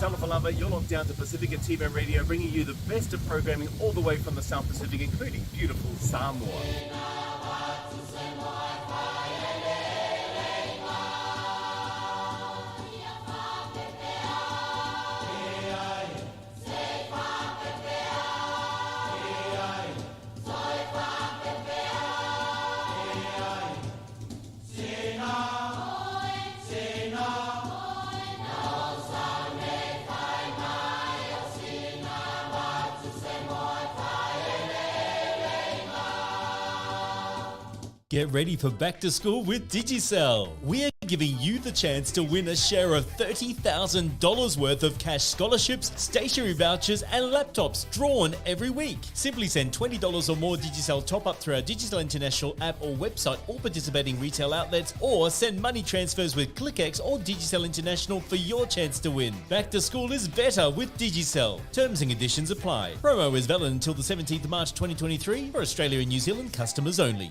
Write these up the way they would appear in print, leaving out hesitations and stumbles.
Talafalava, you're locked down to Pacifica TV and Radio, bringing you the best of programming all the way from the South Pacific, including beautiful Samoa. Get ready for back to school with Digicel. We are giving you the chance to win a share of $30,000 worth of cash scholarships, stationery vouchers and laptops drawn every week. Simply send $20 or more Digicel top-up through our Digicel International app or website or participating retail outlets, or send money transfers with ClickX or Digicel International for your chance to win. Back to school is better with Digicel. Terms and conditions apply. Promo is valid until the 17th of March 2023 for Australia and New Zealand customers only.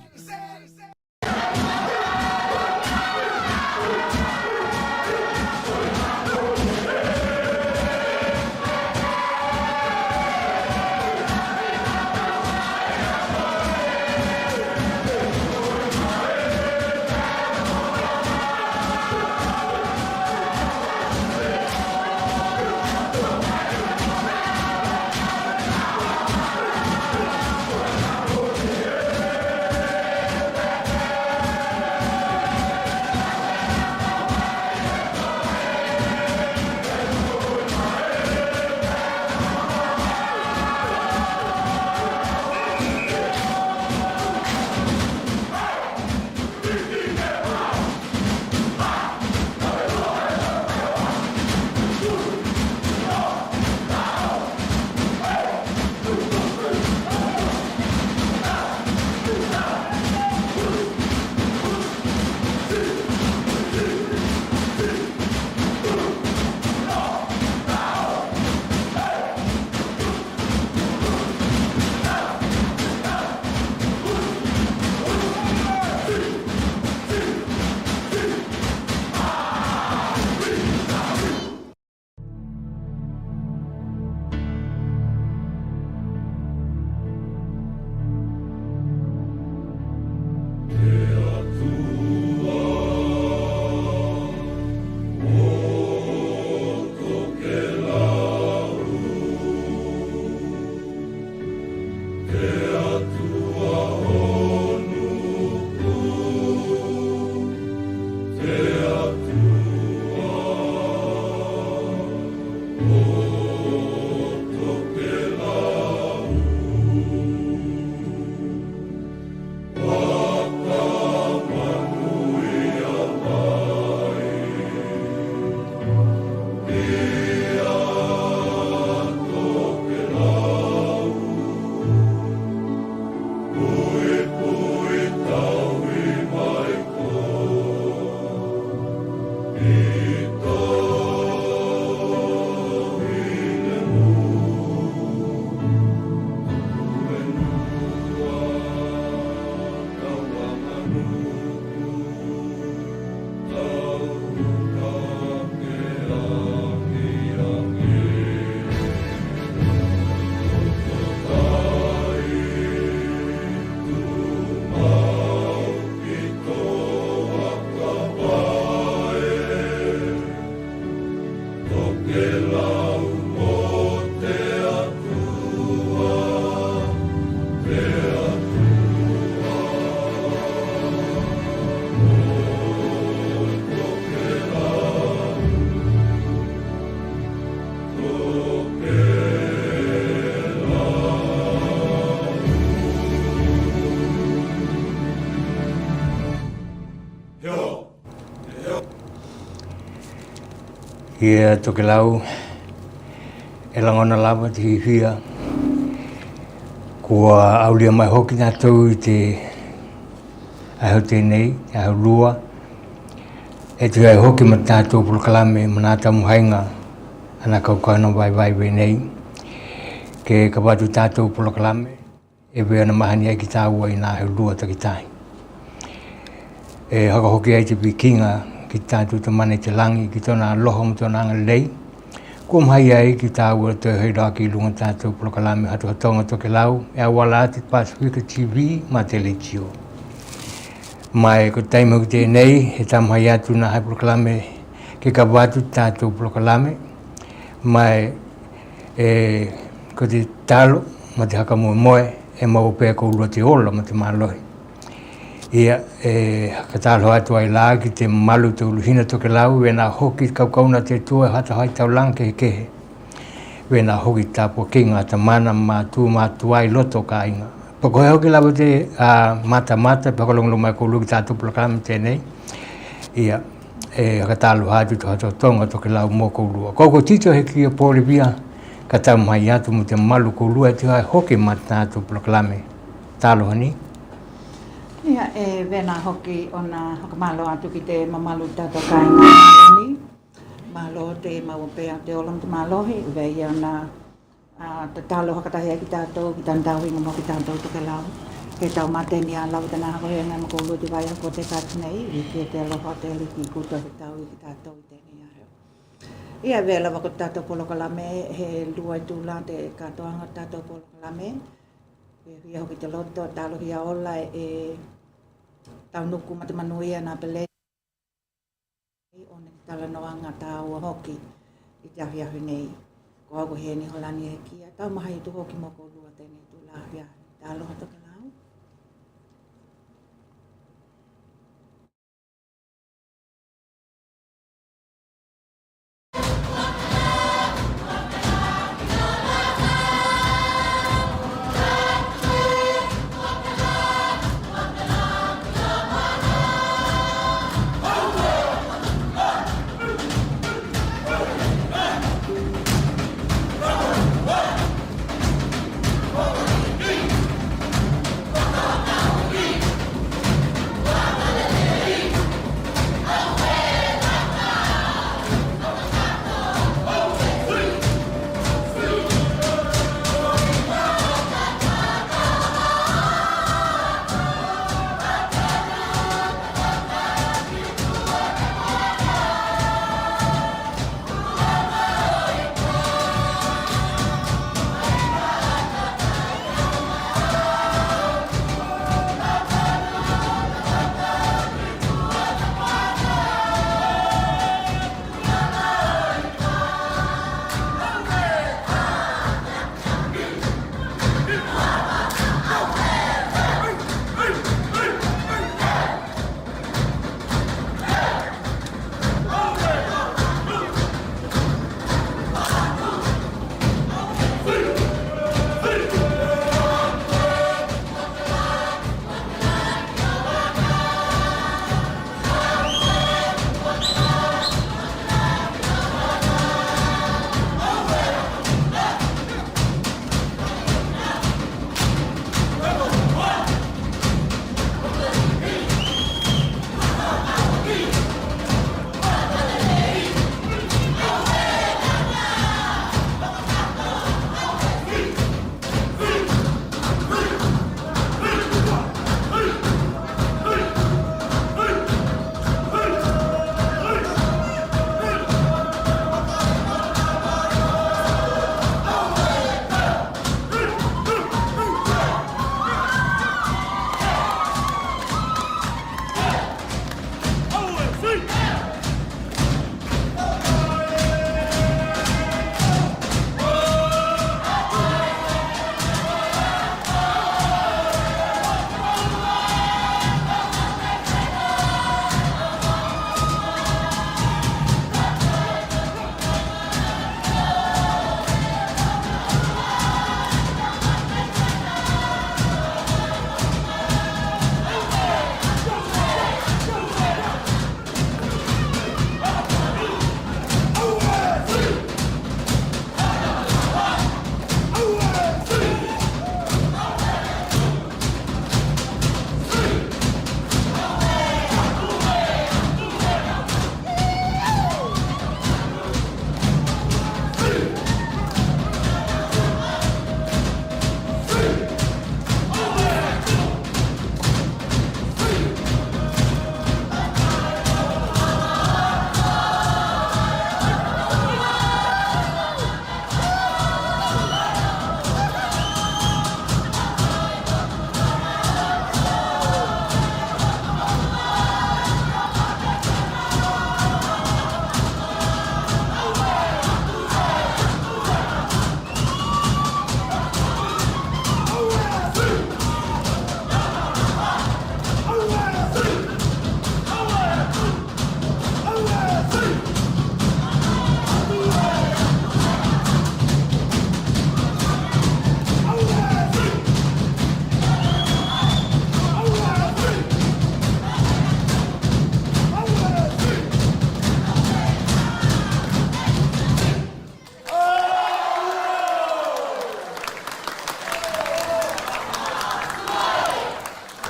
Ia Tokelau e langona lava te hihia kua aulia mai hoki tātou I te ahau tēnei, te ahau lua e te ai hoki ma tātou pulukalame manata muhainga ana kaukana vai nei ke ka watu tātou pulukalame e wea na mahani ai ki tāua I nā ahau lua takitai e haka hoki ai te pikinga ki tātou te mane te langi ki tōna aloha mo tōna anga lei kum hai ai ki tāua te hei raki lunga tātou prokalame hatu hatonga Tokelau e awala te Pasifika TV ma te lechio. Mai ko taima ki te nei he tamhai atu na hai prokalame ke ka watu tātou prokalame mai ko te talo ma te haka moe e mau pēa ko urua te ola ma te mālohi. Ia ka tālo atu ai lā ki te malu te uluhina Tokelau e nā hoki kaukauna te tua hata hai tau lang kehe. We nā hoki tāpua kinga ta mana mātua mātua ai loto ka inga. Pako he hoki lawa te mata pakalonglo mai ko uluki tātou prokalame tēnei. Ia ka tālo atu te hata tonga Tokelau mō ko ulua. Koko tito he kia pōre bia ka tau mai atu mo te malu ko ulua te hai hoki mata tātou prokalame. Tālo hani? Ia vena hoki ona hokamalo atu ki te mamalu tātou kāinga maloni. Malo te mawapea te olam te malohi. Vei ona te talo hakatahi ki tātou ki tāntauhinga mo ki tātou Tokelau. Ke tau mateni a lau tana hakohenga mo ko ulu te vai ako te kātinei. I ke te aloha te liki kuto ki tau i ki tātou i tēnei aheo. Ia vela wako tātou polokalame he lua i tūla te katoanga tātou polokalame. Ia hoki te loto, talo hia ola tau nuku mata manuia nā pele. O ne tala noanga tāua hoki i te ahiahi nei. Ko ago he ni holani he kia. Tau maha i tu hoki moko lua tēnei tu la ahiahi. Tāloha Tokelau.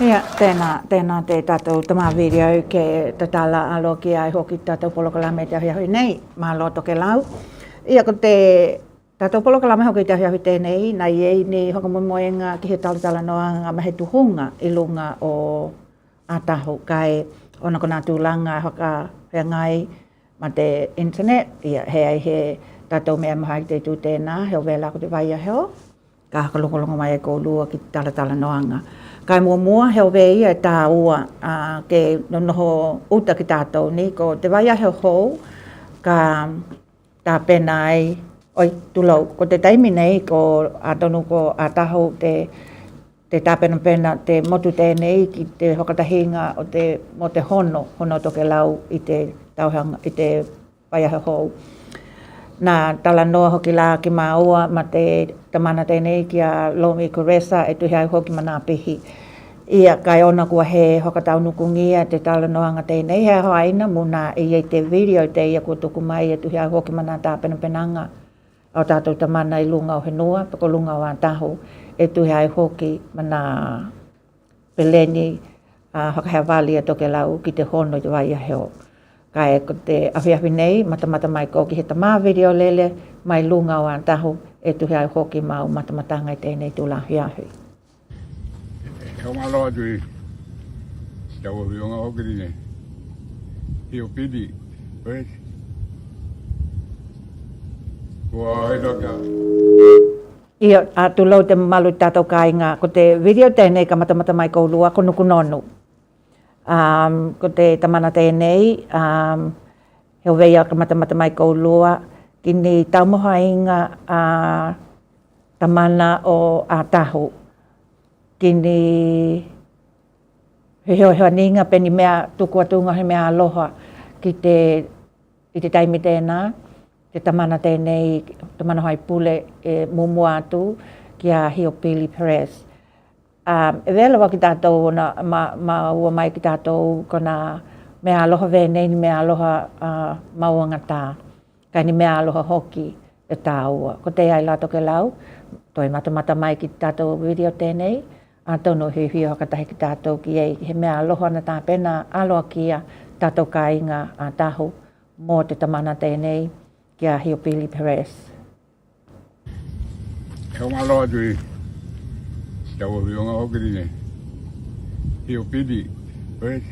Ia, tēnā te tātou tamā video ke tatala alo ki ai hoki tātou polokalame te ahiahui nei, mālo Tokelau. Ia ko te tātou polokalame hoki te ahiahui tēnei, na iei ni hokamomoenga ki he talatala noa ngā mahe tuhunga i lunga o ātahu kai ona ko nā tūlanga hoka hea ngai ma te internet. Ia, he ai he tātou mea maha ki te tū tēnā, heo vela ko te vaia heo, ka hakalongolongo mai e ko lua ki talatala noanga. Kai mua heo vei e tā ua ke noho uta ki tātou ni, ko te waia heo hou, ka tā pena ai, oi, tulau, ko te taimi nei, ko ātonu ko ātahu te tā pena te motu tēnei ki te hokatahinga o te mo te hono Tokelau i te tauhanga, i te waia heo hou. Nā tala noa hoki la ki maua ma te tamana tēnei ki a Lomi Kuresa e tuhi ai hoki mana pihi. Ia kai ona kua he hokatau nukungia te tala noanga tēnei hea hoaina muna i te video te ia kua tuku mai e tuhi ai hoki mana tā penanga o tātou tamana i lunga o henua, pako lunga o ātahu e tuhi ai hoki mana peleni hokahea wali a Tokelau ki te hono i te waia heo. Kai ko te awhiawhi nei, matamata mai ko ki he tamā video lele, mai lunga o ātahu, e tuhi ai hoki mau matamatanga i tēnei tūla awhiawhi. Heo malo atui, tau awhionga hoki rine, hio pidi, Perth. Kua hei toka. Ia, tulau te malu tātou kāinga, ko te video tēnei ka matamata mai ko lua, ko nukunonu. Ko te tamana tēnei, heo veia ka matamata mai ko lua, kini taumohainga tamana o ātahu. Kini heo ninga peni mea tuku atunga he mea aloha ki te taimi tēnā, te tamana tēnei, tamana hai pule e mumu atu ki a Hiopili Perez. E vela wa ki tātou ma ua mai ki tātou kona mea aloha vēnei ni mea aloha mauanga tā. Kai ni mea aloha hoki e tā ua. Ko te ai la Tokelau, toi matamata mai ki tātou video tēnei, a tono hihi hakatahi ki tātou ki ei. He mea aloha na tā pena aloha kia tātou kāinga a tahu mō te tamana tēnei ki a Hiopili Perez. Heo malo atui. Tau awhionga hoki rine, hio pidi, Perth.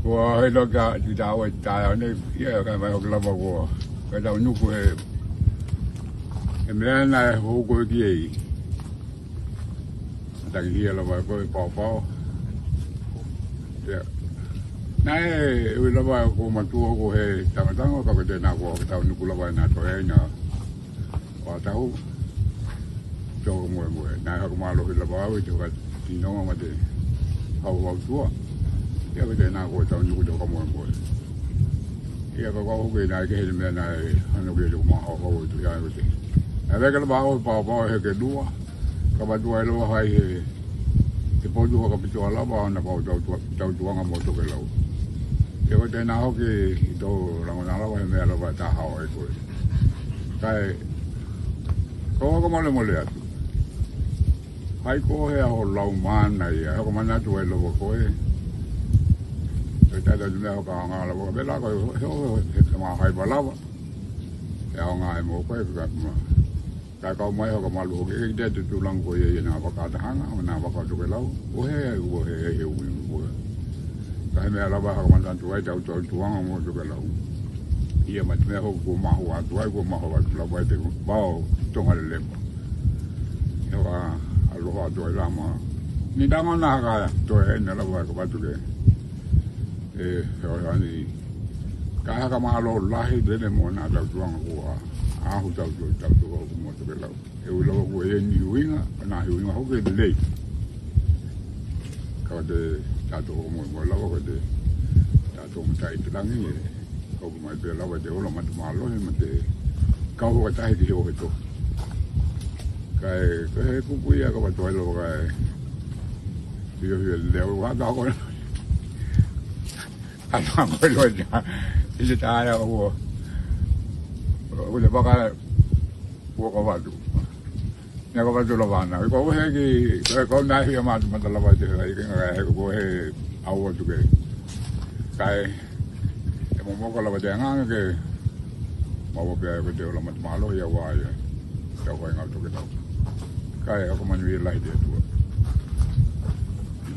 Kua hei toka ti tāua i tāia nei, ia kai mai hoki lapa kua. Kai tau nuku he mea nai hoko ki ei. Taki hia lapa koe pao. Nai ui lapa ko matua ko he tangatanga, kaka tēnā kua ka tau nuku lapa nā tohei nā wātahu. Tōka moe, nai haka mālohi lapa au i te waka tinonga ma te hau tua. Ia ka tēnā koe tau nuku te waka moe. Ia ka kau hoki nai ke hele mea nai hana kia tuku maa hau i tu iai wate. Nai weka lapa au i pao he ke lua, ka patua e loa hai he te potu haka pitua lapa ana pao tau tuanga mo Tokelau. Ia ka tēnā hoki i tō rangona lapa he mea lapa tā hao e koe. Kai, ko haka mole atu. Hai ko hea ho lau mana ia, hako manatu e lopo koe. E tata tu mea hoka ngā lawa, ka pela koe heo he mā haipa lawa. E ao ngā e mō koe, kai kau mai hoka malu hoki, e te te tūlang koe e nā wakaatahanga, o nā waka Tokelau, o he ui koe. Ka he mea lawa haka manatu ai tau tuanga mō Tokelau. Ia mati mea hoku ko mahu atu ai, ko mahu atu lawa e te bao tonga le lepa. Heo aloha toi rama. Ni dama nā kaya toi hena lawa ka patuke. Heo hani. Ka haka mahalo lahi dene mo nā tau tuanga kua. Ahu tau tuanga ku mo Tokelau. E ui lawa kua e ni huinga, nā huinga hoke e lei. Ka te tātou mo lawa ka te tātou matai te langi e. Kau mai pe lawa te ola matu mahalohi ma te kau hoka tahi ki heo he to. Kai he kukuia ka watu ai loa kai hio leo waka ako na ata koe loa ja i te tāia o le waka uoka watu Nga ko tu lawana. Ko he ki ko na hi ma lawa te ai ko he awo tu ke. Kai e mo ko lawa te nga ke ma wo pe ko te la ma lo ya wa ya. Ya ko nga tu ke tau. Kai ko man wi lai te tu.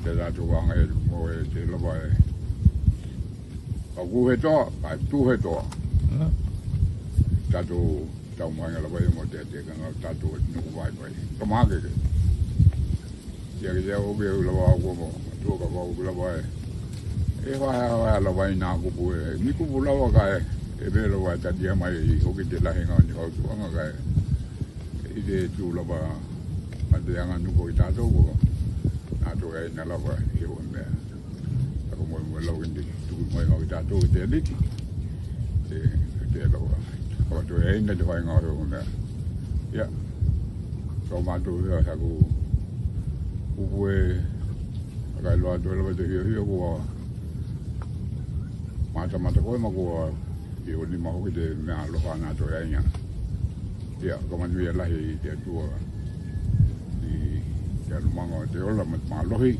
Te da tu wa nga e mo e te lawa e. Ko he to, ai tu he to. Tatu tau mai la vai mo te ka tatu no vai vai ko ma ke ya o be la va ko mo tu ka va la vai e va la vai na ko bu e mi ko bu la va ka e be la va ta dia mai o ke te la he nga ni o tu nga ka e de tu la va ma de nga nu ko ta to ko na to e na la va e o me ko mo la windi tu mo nga ta to te liti te la va tu e ina te whainga o hea. Ia. Tau mātou hea sa ku upue akai loa tu elewa te hia kua mata koe ma kua i o lima hoki te mea loha nā to e inga. Ia, ka manu ia lahi te atua i te alumanga o te ola ma lohi.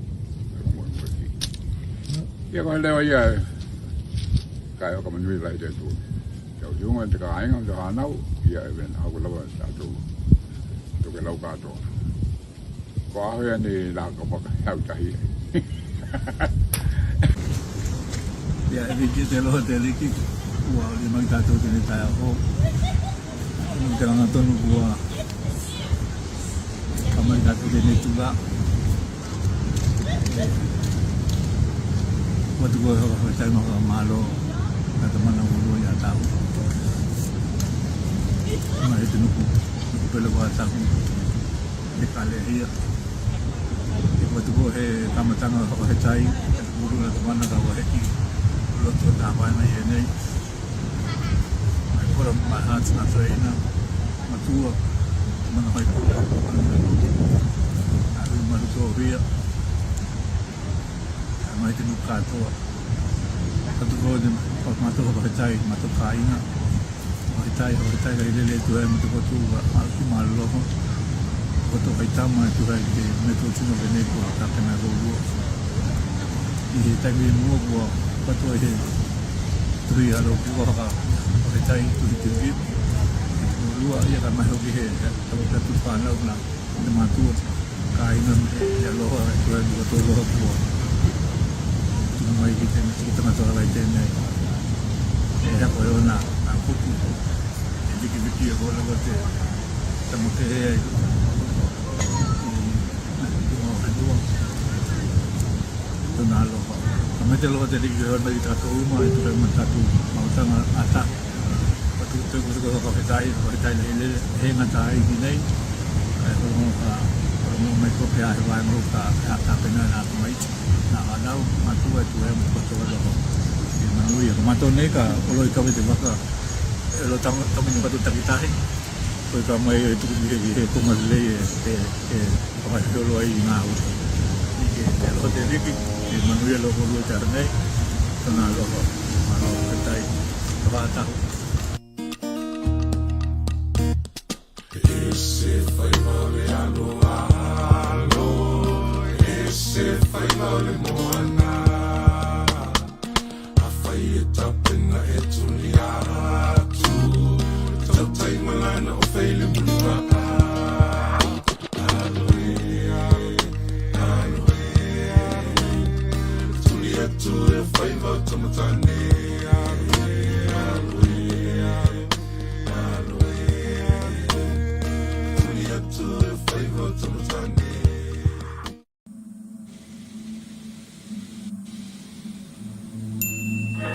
Ia ka lewa ia kai o ka manu ia lahi te atua. Junga te ka ainga te hanau ia e ven au lawa tatu Tokelau kato ko ahoia ni la ka paka hau tahi ia e viki te loha te liki ua o li mai tatu te ni tai aho te ranga tonu kua ka mai tatu te ni tula watu kua hau tai maka malo kata mana ulu ia tau ma he tenu pele wa ta ku te kale hia e ko tu he kamatanga ko he tai uru na mana ka wa he ki lo to ta ba mai he nei ai ko ma hat na treina ma tu mana hai ko ai ma to hia mai tenu ka to ka tu ko de ma to ko he tai ma to ka ina Hoitai ka ilele tu e mtu kotu alku maloko koto haitama tu hai ke meto tino vene ko ka kana go i tai mi mo ko koto he tri alo ko ka hoitai tu ti vi lua ia ka mai hoki he ta tu pa na na matu ka ina ya lo tu e koto lo ko tu mai ki te ta na to lai te ne e ko na puku viki e kola ko te tamote he ai tu na lo ka me te lo te liki ho mai tatu uma e tu re matatu mautanga ata patu te ko ko tai le he ngata ai ki nei ai ko mo mai ko pe ai vai mo ka ta pena na mai na anau matu e tu e mo ko to lo manui ko matone ka ko lo ka te maka lo tamo ni patu takitahi ko ka mai tu ki ko male e ko mai lo ai na u ni ke lo te liki e manuia lo ko lo tarne kana lo ma lo tai va ta esse foi vale alo esse foi vale moana a fai tapena etulia tai malana o feile mua tulia tu e fai va tamatane tulia tu e fai va tamatane.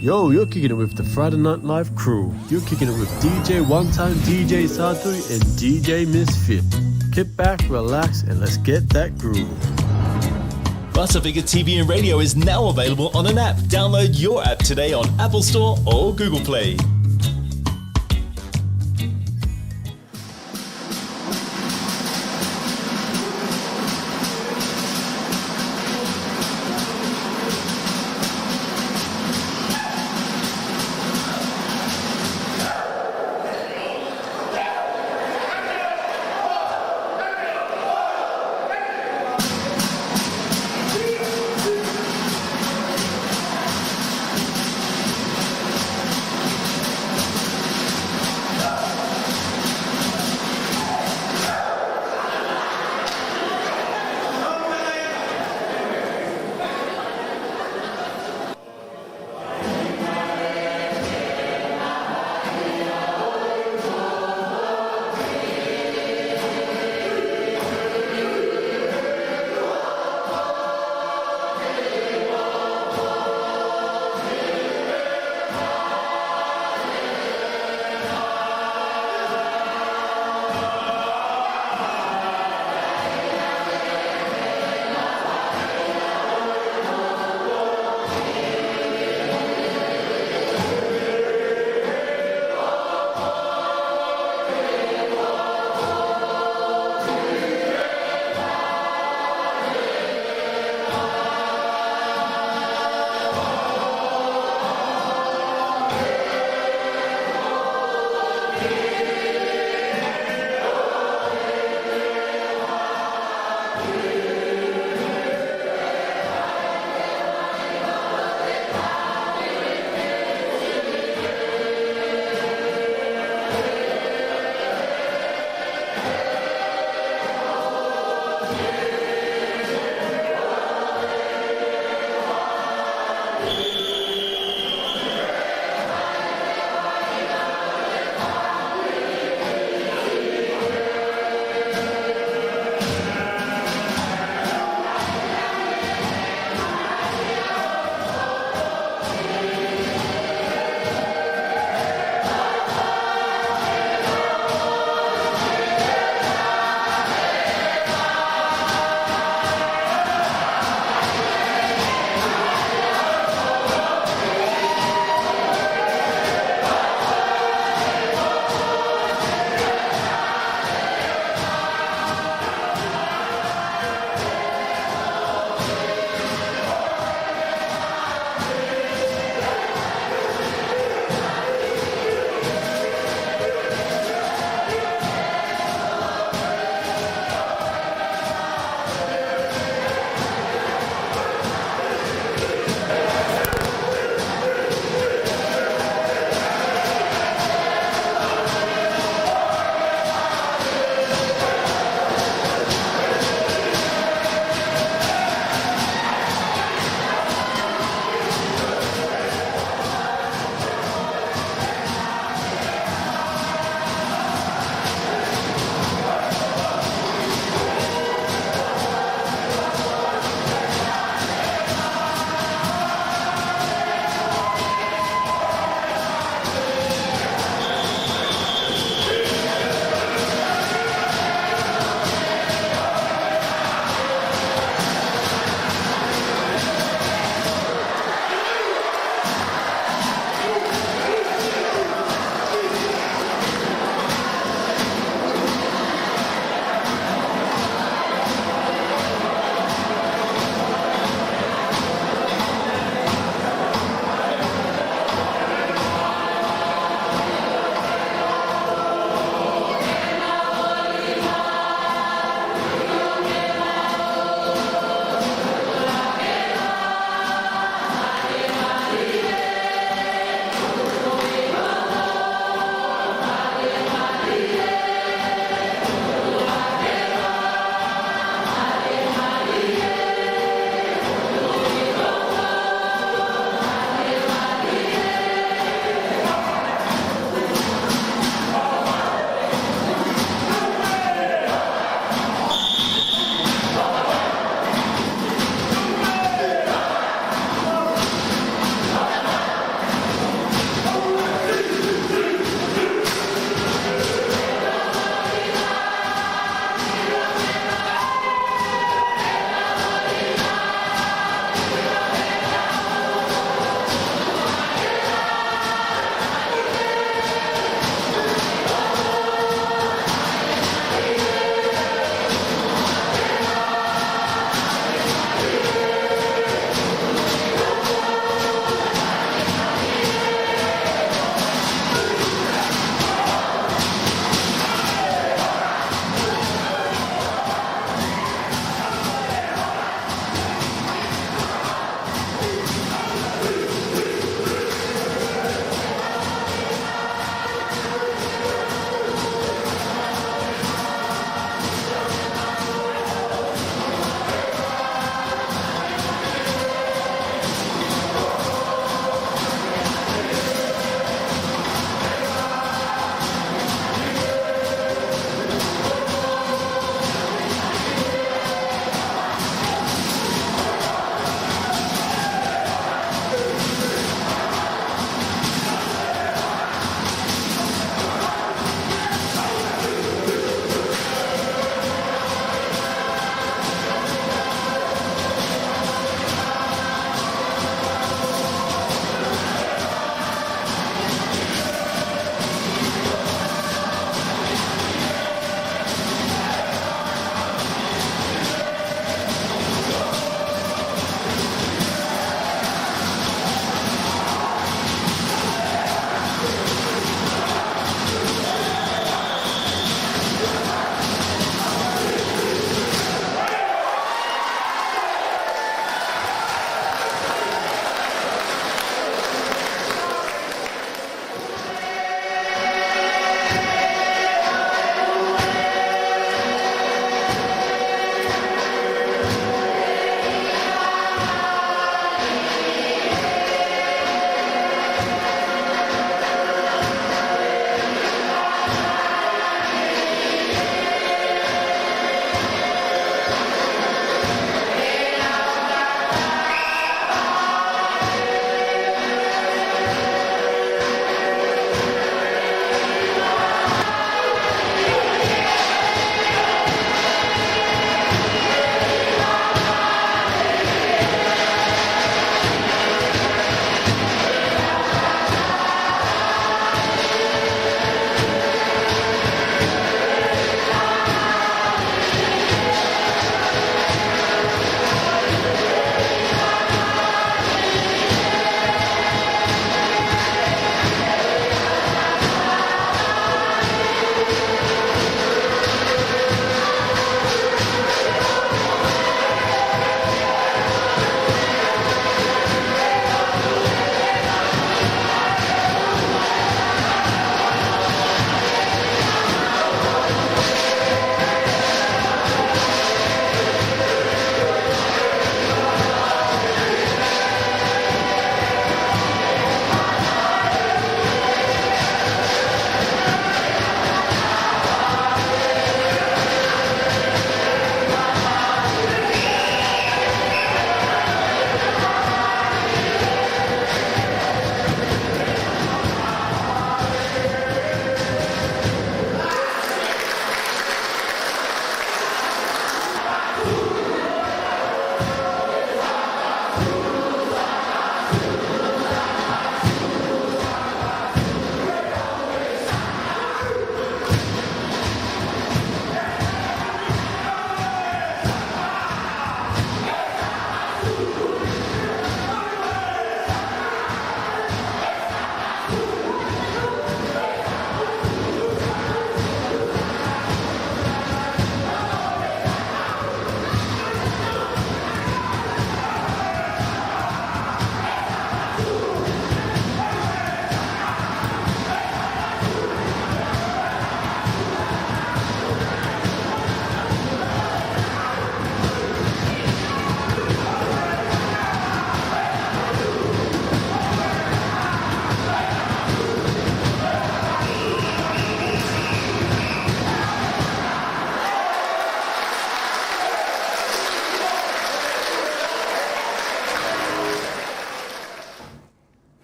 Yo, you're kicking it with the Friday Night Live crew. You're kicking it with DJ One Time, DJ Satui, and DJ Misfit. Kick back, relax, and let's get that groove. Pasifika TV and radio is now available on an app. Download your app today on Apple Store or Google Play.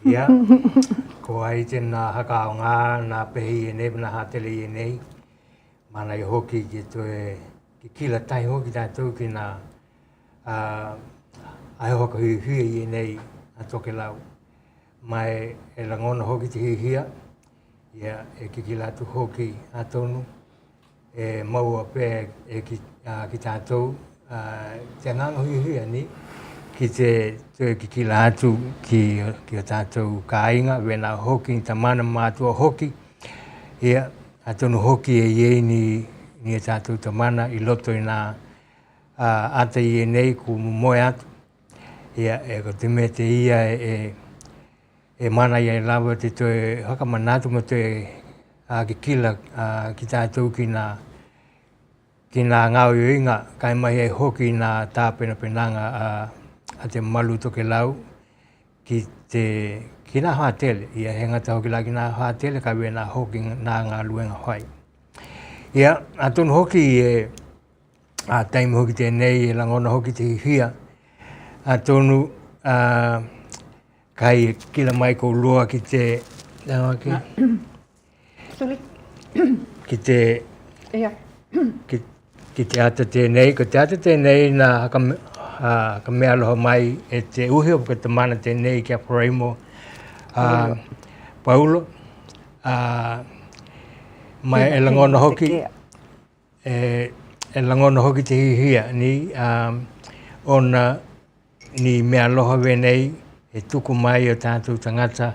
Ia, ko ai tēnā haka o ngā, nā pehi e nei, nā hātele e nei. Mana i hoki ki toe, ki kila tai hoki tātou ki nā ai hoka hui hui e nei a Tokelau. Mai e langona hoki te hihia, ia e ki kila tu hoki a tonu, e maua pē e ki tātou, te nganga hui hui ani, ki te ki kila atu ki o tātou ka inga, wena hoki, ta mana mātua hoki, ia a tonu hoki e iei ni e tātou ta mana i loto i nā ata i e nei ku moe atu. Ia e ko te me te ia e mana i e lawa te toe haka manatu ma te ki kila ki tātou ki nā ngau i inga, kai mai e hoki nā tāpena penanga a te malu Tokelau ki nā hātele. Ia he ngata hoki la ki nā hātele ka we nā hoki nā ngā luenga whai. Ia, a tonu hoki e a taimi hoki tēnei e langona hoki te hihia. A tonu kai kila mai ko lua ki te ki te ata tēnei. Ko te ata tēnei nā ka mea loha mai e te uhi o ka te mana tēnei ki a Paraimo Paulo. Mai e langona hoki e langona hoki te hihia ni ona ni mea loha wenei e tuku mai o tātou tangata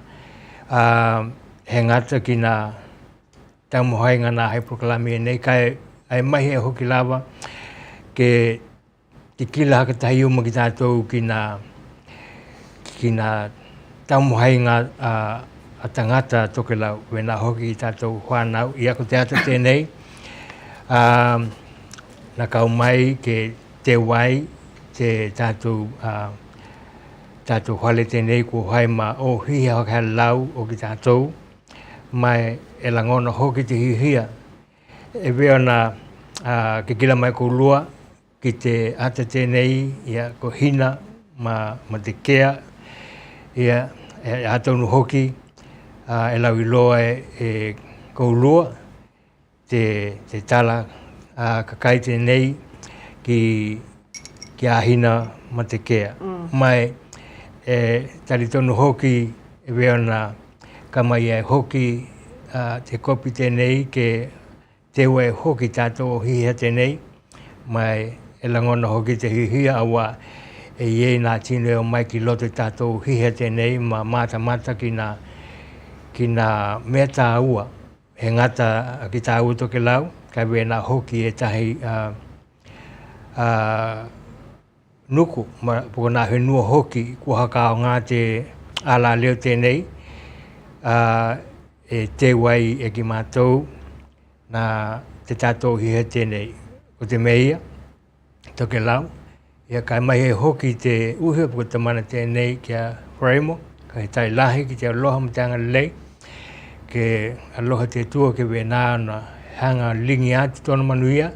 he ngata ki nā taumohainga nā hei proklami e nei kai ai mahi e hoki lava ke ki kila haka tahi uma ki tātou ki nā taumohainga a tangata Tokelau we nā hoki ki tātou whanau i ako te ata tēnei nā kau mai ke te wai te tātou whale tēnei ko haima o hihia hoki hea lau o ki tātou mai e langona hoki te hihia e wea nā ke kila mai ko lua ki te ata tēnei ia ko hina ma te kea ia e atonu hoki e lau i loa e ko lua te tala kakai tēnei ki a hina ma te kea. Mai e tari tonu hoki e wea nā ka mai e hoki te kopi tēnei ke te ue hoki tātou o hihia tēnei mai e langona hoki te hihia awa e iei nā tine o mai ki loto tātou hihia tēnei ma mata ki nā mea tā ua. He ngata ki tā ua Tokelau, kai we nā hoki e tahi nuku, poko nā whenua hoki kua haka o ngā te ala leo tēnei e te wai e ki mātou nā te tātou hihia tēnei. Ko te meia, Tokelau, ia kai mai he hoki te uhi poko te mana tēnei kia Paraimo, ka he tai lahi ki te aloha ma te anga lei, ke aloha te tua ke we nā na hanga lingi ati tona manuia,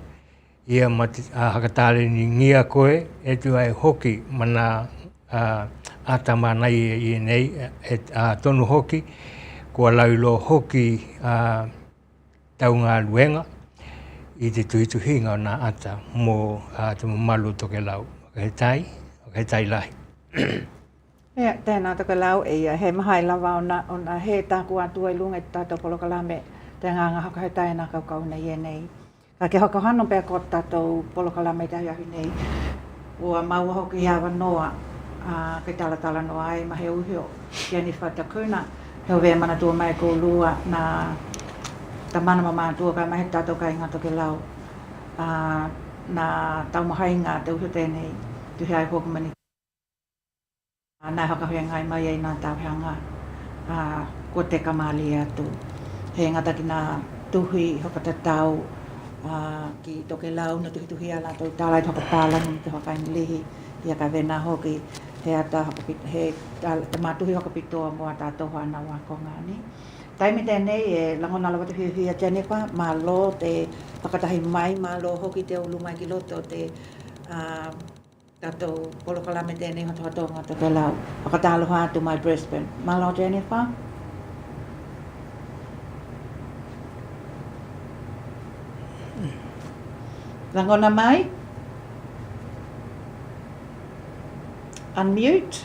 ia ma te hakatale ni ngia koe, e tu ai hoki mana ata manai i nei, tonu hoki, kua laulo hoki tau ngā luenga, i te tuhituhinga o nā ata mō te mamalu Tokelau. He tai lahi. Ia, tēnā Tokelau e he mahai lava o nā he tāku atua i lunga i tātou polokalame te nganga haka he taina kaukau nei e nei. Ka ke haka hano pēr ko tātou polokalame te ahi nei. Ua maua hoki hawa noa ke talatala noa ai mahe uhio ki ani whatakuna. Heo vea mana tua mai ko lua nā ta mana mama tua kai mahe tātou kai ngā Tokelau. Nā taumahainga te uhio tēnei tu hea i hokumani. Nā haka hui ngai mai ei nā tāwhianga ko te kamali atu. He ngata ki nā tuhi hoka te tau ki Tokelau na tuhi ala tau tālai hoka tālani te hoka inilihi ia ka vena hoki he ata he te mātuhi hoka pitoa mua tātou hana wako ngani. Taimi tēnei e langona lawa te whiwhia Jennifer, mā lo te whakatahi mai, mā lo hoki te ulu mai ki loto te Tato polokalame tēnei hotohatonga Tokelau. Whakataloha atu mai Brisbane. Malo Jennifer? Langona mai? Unmute?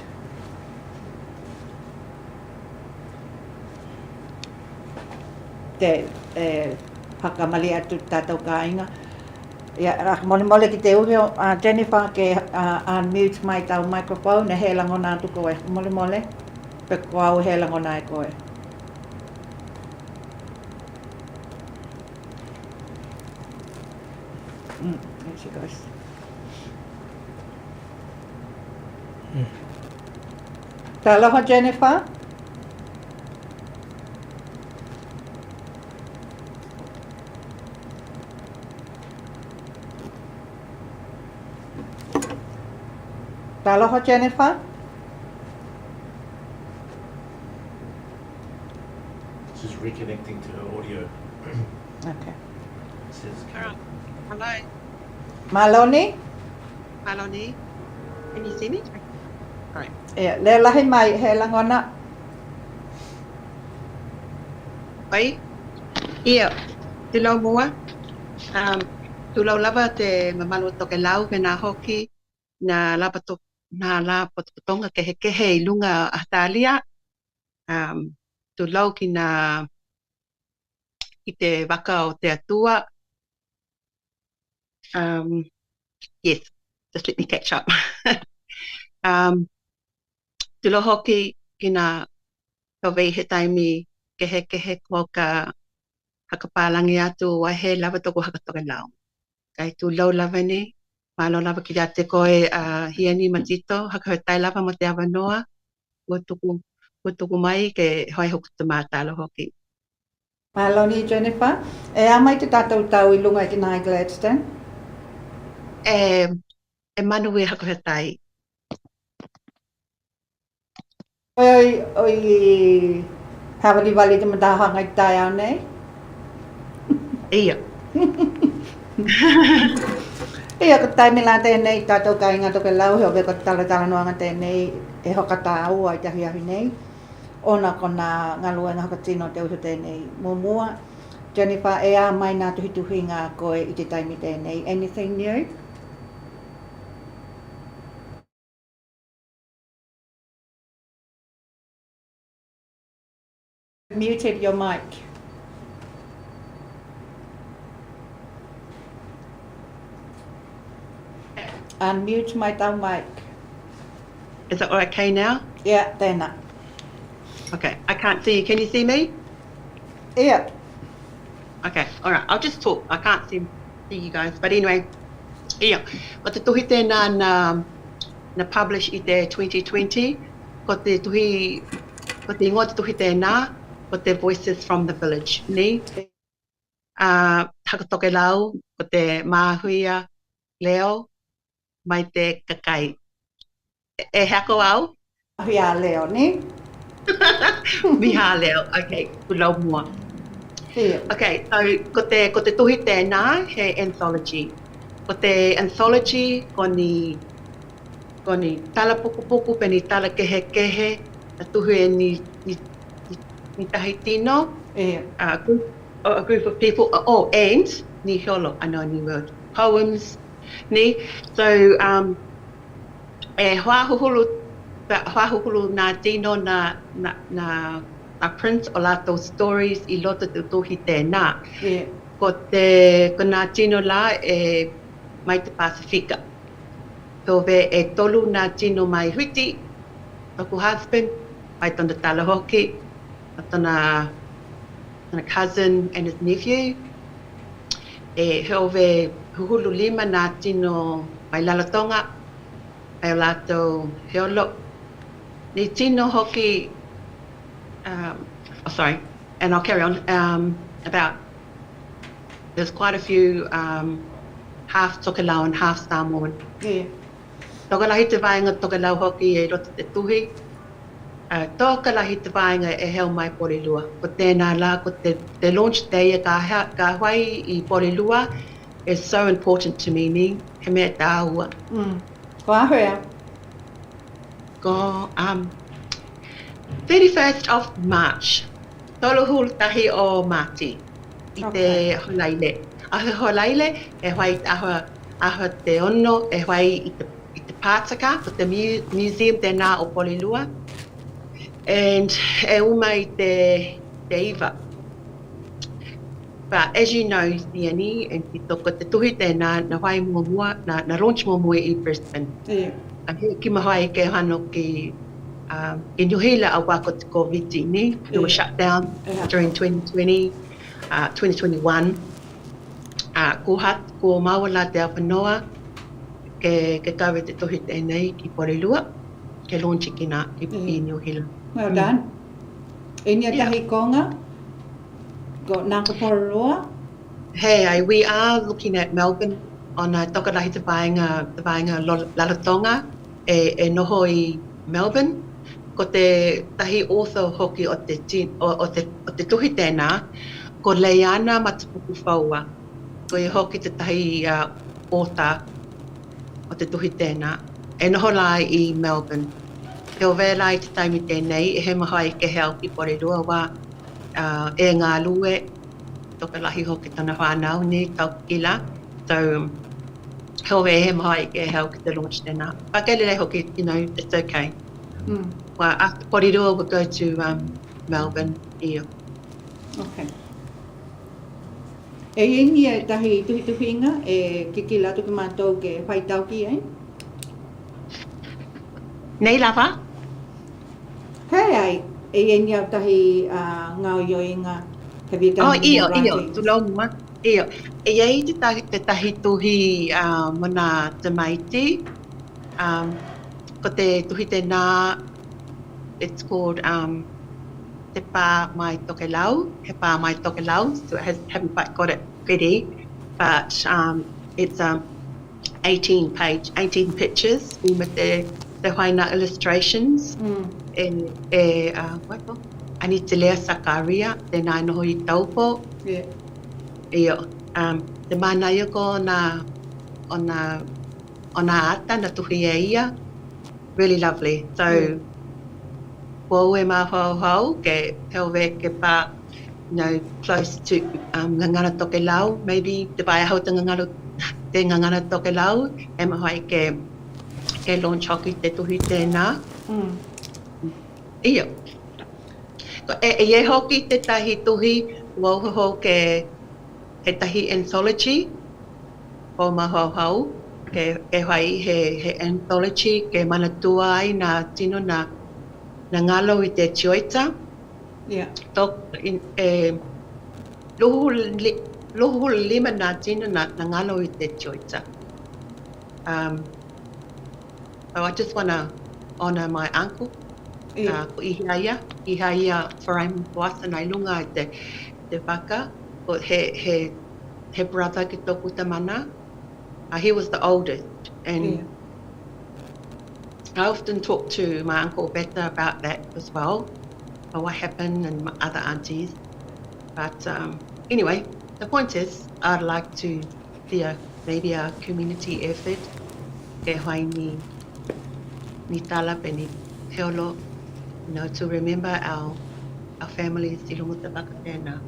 Te hakamali atu tātou kāinga. Ia mole ki te uhi Jennifer ke unmute mai tau microphone e he langona atu koe. Mole pe koau he langona e koe. There she goes. Taloha Jennifer? Taloha Jennifer? She's reconnecting to her audio. Okay. Says, Hello, Maloni? Maloni. Can you see me? Alright. Ia, le lahi mai he langona. Oi. Ia, tilo mua. Tulau lava te mamalu Tokelau me na hoki na la potonga kehe I lunga Ahtalia. Tulau ki te waka o te atua. Yes, just let me catch up. Tulo hoki ki nā kawei he taimi kehe kua ka hakapālangi atu wahe lava toko hakatokelau. Kai tulau lava ni, malo lava ki te koe hiani matito, hakahotai lava mo te awanoa, ua tuku mai ke hoi hoku te mātalo hoki. Maloni Jennifer. E a mai te tātou tau I lunga ki nai Gladstone? E manu e hakahotai. Oi hawali wali te matahanga I tai au nei? Ia. Ia ka taimi la tēnei tātou kāinga Tokelau heo weko tala noanga tēnei e hokata au ai tahi ahi nei. Ona kona ngaluenga hakatino te uhu tēnei mumua. Jennifer, e a mai nā tuhituhinga koe I te taimi tēnei. Anything new? Muted your mic. Unmute my tau mic. Is it okay now? Yeah, tēnā. Okay, I can't see you. Can you see me? Yeah. Okay, all right. I'll just talk. I can't see you guys. But anyway, yeah. Ko te tuhi tēnā na publish I te 2020. Ko te ingoa te tuhi tēnā, ko te Voices from the Village. Ni? Hakatokelau, ko te māhuia leo, mai te kakai. E hako au? Hia leo, ni? Miha leo. Okay, kulau mua. Yeah. Okay, so ko te tuhi tēnā he anthology. Ko te anthology ko ni tala puku pe ni tala kehe na tuhi e ni tahi tino. Yeah. A group of people, and ni hiolo, I know a new word, poems, ni. So, e hoahuhulu nā tino na print o lato stories I loto te tuhi tēnā. Yeah. Ko nā tino la e mai te Pasifika. Tove e tolu nā tino mai huiti, toku husband, mai tona tala hoki, tona cousin and his nephew. E hove huhulu lima nā tino mai lalatonga, mai o lato heolo. Ni tino hoki, sorry, and I'll carry on, there's quite a few half Tokelauan, half Samoan. Yeah. Tokalahi te vaenga Tokelau hoki e roto te tuhi. Tokalahi te vaenga e heo mai Porilua. Ko tēnā la, ko te launch day e ka hawai I Porilua is so important to me ni, he mea tā ua. Ko ahea. Ko 31st of March. Tolo hul tahi o Mati. I te holaile. Ahe holaile e whai aha te ono e whai i te Pasifika, ko te museum tēnā o Polilua. And e uma i te iwa. But as you know, Siani, and te tuhi tēnā, na whai mua, na launch mua i Brisbane. Yeah. Ki mahai ke hano ki in Yohila a wako te COVID-19, it was shut down during 2020, 2021. Ko mawala te awhanoa ke kawe te tohi tēnei ki Porilua, ke launchi ki nā i Yohila. Well done. Enia tahi konga? Got nāka Porilua? Hey, we are looking at Melbourne on a tokalahi te vaenga lalatonga e noho i Melbourne. Ko te tahi author hoki o te tuhi tēnā, ko Leiana Matapuku Whaua. Ko i hoki te tahi author o te tuhi tēnā. E noho lai i Melbourne. Te o vēlai te taimi tēnei, e he mahai ke heo ki Porirua wā e ngā lue, tokalahi hoki tana whānau ni, tau kila. So, he mahai ke heo ki te launch tēnā. Pakelele hoki, it's okay. Well, after Porirua, we'll go to Melbourne here. Okay. E ingi e tahi tuhi-tuhinga e kikila tuki mātou ke whaitau ki, eh? Nei lava? Hei ai, e ingi au tahi ngau yoinga. Have you done Iyo, writing? tulonga. Iyo. E iei te tahi tuhi mana te maiti. Ko te tuhi tēnā, it's called Te Pā Mai Tokelau, He Pā Mai Tokelau, so it haven't quite got it ready, but it's 18 pictures with the Huayna illustrations. Ani te lea Sakaria, tēnā noho i taupo. Yeah. Iyo, te mānaia ko ona ata na tuhi e ia, really lovely. So, Wo e mā hau ke heowe ke pā, close to ngangana Tokelau, maybe te pai ahau te ngangana Tokelau, e mahai ke launch hoki te tuhi tēnā. Iyo. E hoki te tahi tuhi, wohoho ke he tahi anthology, o mā hau, ke whai he anthology, ke manatua ai nā tino na ngalo i te Joyita. Yeah. Lohu lima nā tino na ngalo i te Joyita. So I just want to honour my uncle, ko Ihaia Wharaim Boasa nai lunga i te waka, ko he brother ki tōku tamana. He was the oldest, and I often talk to my uncle Betta about that as well, about what happened, and my other aunties. But anyway, the point is, I'd like to see maybe a community effort, ke hoi ni talape ni heolo, to remember our families i lunga te waka tēnā.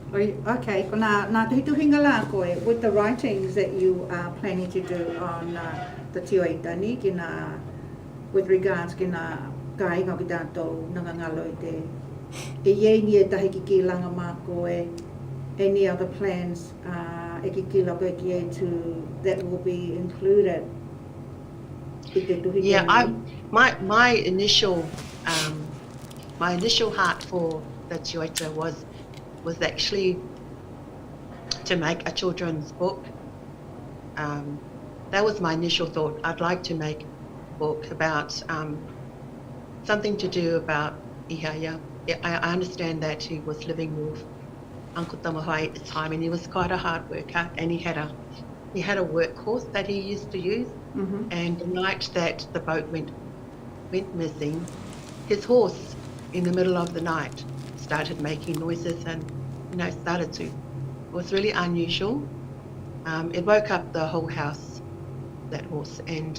Okay, ko nā tuhi-tuhinga la koe, with the writings that you are planning to do on the Joyita ki nā, with regards ki nā kāinga ki tātou nangangalo i te iei ni e tahi ki ki langa mā koe, any other plans e ki ki langa ki e that will be included i te tuhi? Yeah, my initial heart for the Joyita was actually to make a children's book. That was my initial thought. I'd like to make a book about something to do about Ihaia. I understand that he was living with Uncle Tamahai at the time, and he was quite a hard worker, and he had a workhorse that he used to use. And the night that the boat went missing, his horse in the middle of the night started making noises and it was really unusual. It woke up the whole house, that horse, and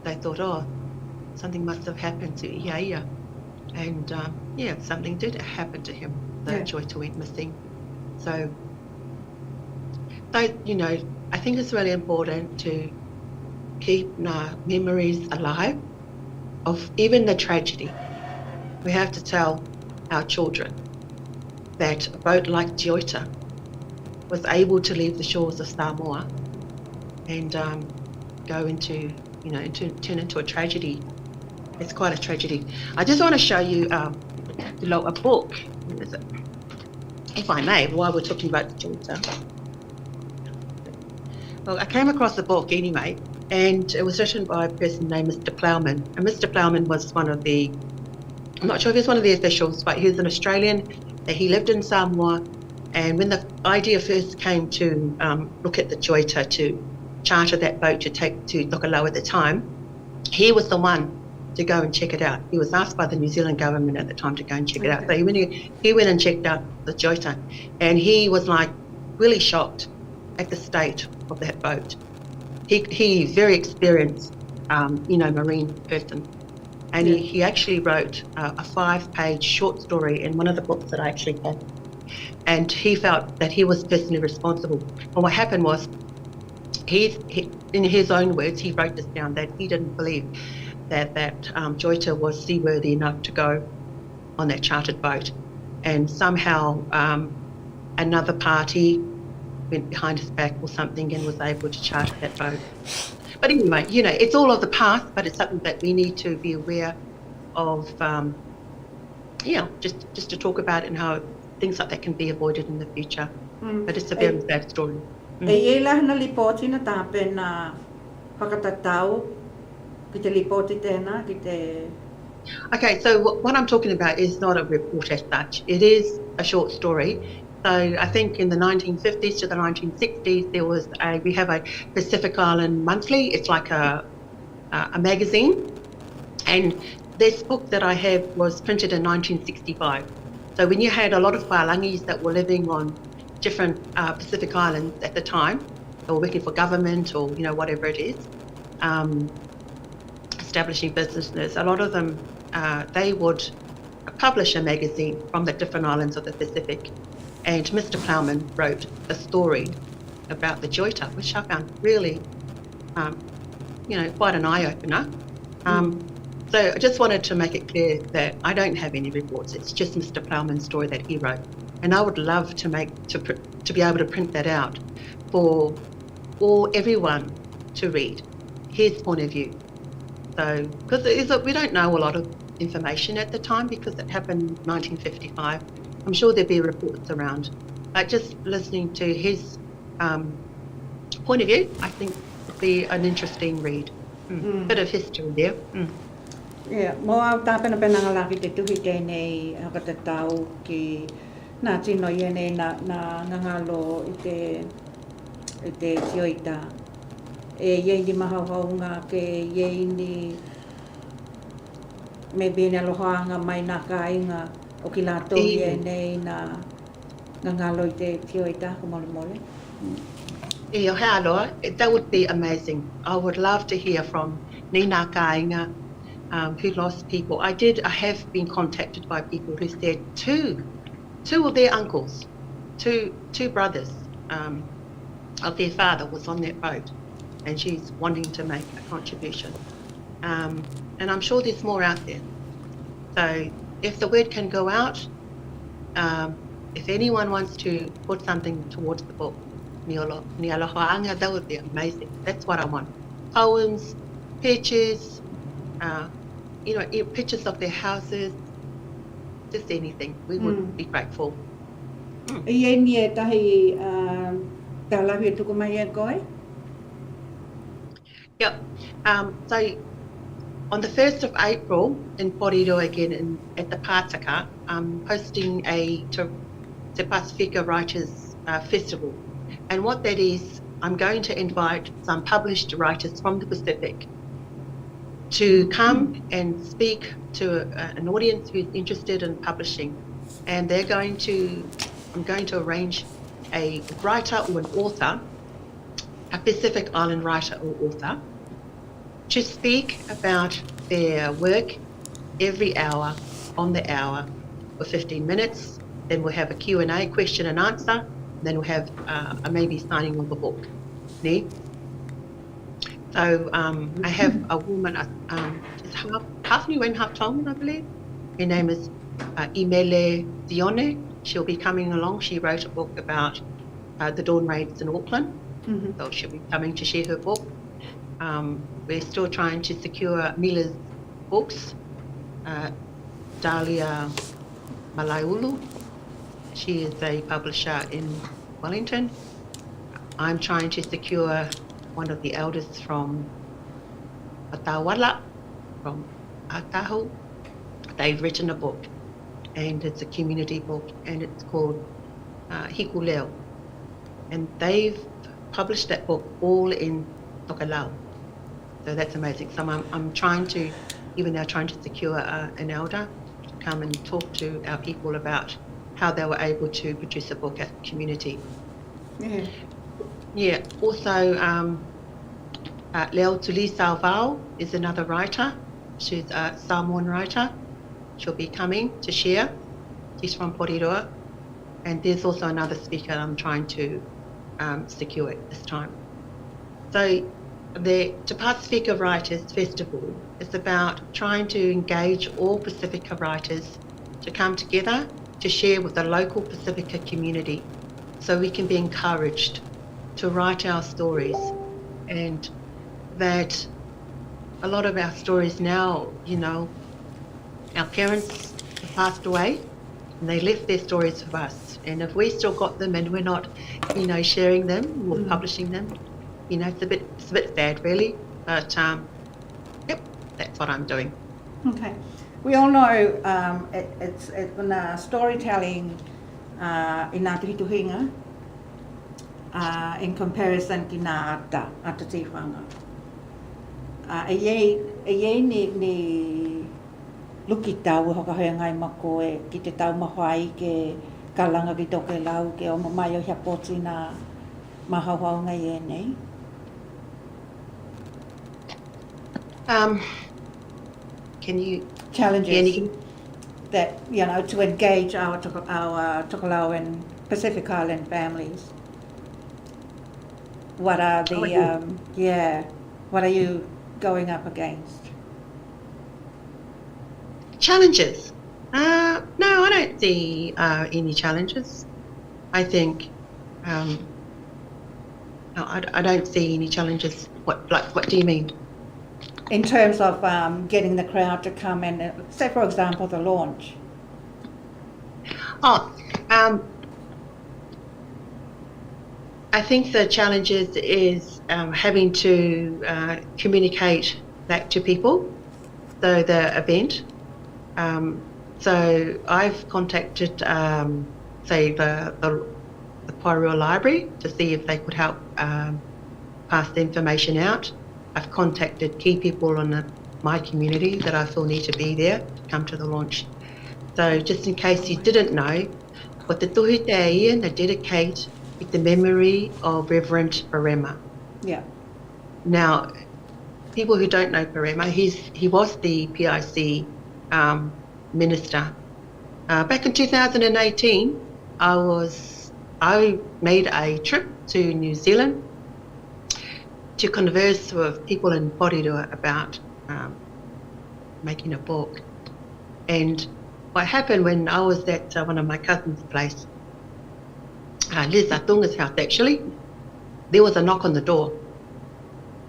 they thought, oh, something must have happened to Joyita, and something did happen to him. The Joyita went missing. So, I think it's really important to keep memories alive of even the tragedy. We have to tell our children that a boat like Joyita was able to leave the shores of Samoa and go into, turn into a tragedy. It's quite a tragedy. I just want to show you a book, if I may, while we're talking about Joyita. Well, I came across the book anyway, and it was written by a person named Mr. Plowman. And Mr. Plowman was one of the, I'm not sure if he was one of the officials, but he was an Australian. He lived in Samoa, and when the idea first came to look at the Joyita, to charter that boat to take to Tokelau at the time, he was the one to go and check it out. He was asked by the New Zealand government at the time to go and check it out. So he went and checked out the Joyita, and he was like really shocked at the state of that boat. He very experienced, marine person, and he actually wrote a 5-page short story in one of the books that I actually had. And he felt that he was personally responsible. And what happened was, he in his own words, he wrote this down, that he didn't believe that Joyita was seaworthy enough to go on that chartered boat, and somehow another party went behind his back or something and was able to charter that boat. But anyway, it's all of the past, but it's something that we need to be aware of. Just to talk about it, and how things like that can be avoided in the future. But it's a very sad story. E la na lipoti na tape na whakatatau ki te lipoti tēnā, ki te... Okay, so what I'm talking about is not a report as such. It is a short story. So I think in the 1950s to the 1960s, we have a Pacific Island monthly. It's like a magazine. And this book that I have was printed in 1965. So when you had a lot of whalangis that were living on different Pacific Islands at the time, they were working for government or, whatever it is, establishing businesses, a lot of them, they would publish a magazine from the different islands of the Pacific. And Mr. Plowman wrote a story about the Joyita, which I found really, quite an eye-opener. So I just wanted to make it clear that I don't have any reports. It's just Mr. Plowman's story that he wrote. And I would love to be able to print that out for everyone to read, his point of view. So, because we don't know a lot of information at the time, because it happened in 1955. I'm sure there'd be reports around. But just listening to his point of view, I think would be an interesting read. Bit of history there. Yeah, mo au tāpena pena ngalaki te tuhi tēnei hakatatau ki nā tino ienei na ngangalo i te Joyita. E iei ni mahauhaunga ke iei ni me bine alohaanga mai nā kāinga o ki lātou ienei na ngangalo i te Joyita ko mole mole. That would be amazing. I would love to hear from Nina Kāinga, who lost people. I have been contacted by people who said two of their uncles, two brothers of their father was on that boat, and she's wanting to make a contribution. And I'm sure there's more out there. So if the word can go out, if anyone wants to put something towards the book, ni alohaanga, that would be amazing. That's what I want. Poems, pictures, pictures of their houses, just anything. We would be grateful. Iei ni e tahi tālawi e tuku mai e koe? Yep. So on the 1st of April in Poriro again at the Pasifika, I'm hosting the Pasifika Writers Festival. And what that is, I'm going to invite some published writers from the Pacific to come and speak to an audience who's interested in publishing. And I'm going to arrange a writer or an author a Pacific Island writer or author, to speak about their work every hour on the hour for 15 minutes. Then we'll have a Q&A, question and answer. Then we'll have a maybe signing of a book. Nee? So I have a woman, she's half New and half Tongan, I believe. Her name is Imele Dione. She'll be coming along. She wrote a book about the dawn raids in Auckland. So she'll be coming to share her book. We're still trying to secure Mila's books. Dahlia Malaiulu. She is a publisher in Wellington. I'm trying to secure one of the elders from Atawala, from Atahu. They've written a book, and it's a community book, and it's called Hikuleo. And they've published that book all in Tokelau. So that's amazing. So I'm trying to, even now trying to secure an elder to come and talk to our people about how they were able to produce a book as a community. Yeah. Yeah, also Leo Tuli Salvao is another writer. She's a Samoan writer. She'll be coming to share. She's from Porirua. And there's also another speaker I'm trying to secure at this time. So the Te Pasifika Writers Festival is about trying to engage all Pacifica writers to come together to share with the local Pacifica community so we can be encouraged to write our stories. And that a lot of our stories now, you know, our parents have passed away and they left their stories with us. And if we still got them and we're not, you know, sharing them or publishing them, you know, it's a bit sad really. But yep, that's what I'm doing. Okay. We all know it's storytelling in Ngā Tuhituhinga in comparison to Ngā Ata Tīwhanga. E iei ni luki tau e hokahoia ngai mako e ki te tau mawhai ke kalanga ki Tokelau ke o mamai o hia poti nā mahauhau ngai e nei. Can you challenges that, you know, to engage our Tokelauan Pacific Island families? What are the what are you going up against? Challenges? No, I don't see any challenges. I think no, I don't see any challenges. What do you mean? In terms of getting the crowd to come and, say for example, the launch. I think the challenge is having to communicate that to people, so the event. So I've contacted, say, the Porirua Library to see if they could help pass the information out. I've contacted key people in my community that I feel need to be there to come to the launch. So just in case you didn't know, what the Tohi Te Ia na dedicate with the memory of Reverend Parema. Yeah. Now, people who don't know Parema, he was the PIC minister. Back in 2018, I made a trip to New Zealand to converse with people in Porirua about making a book. And what happened when I was at one of my cousin's place, Liz Atunga's house actually, there was a knock on the door.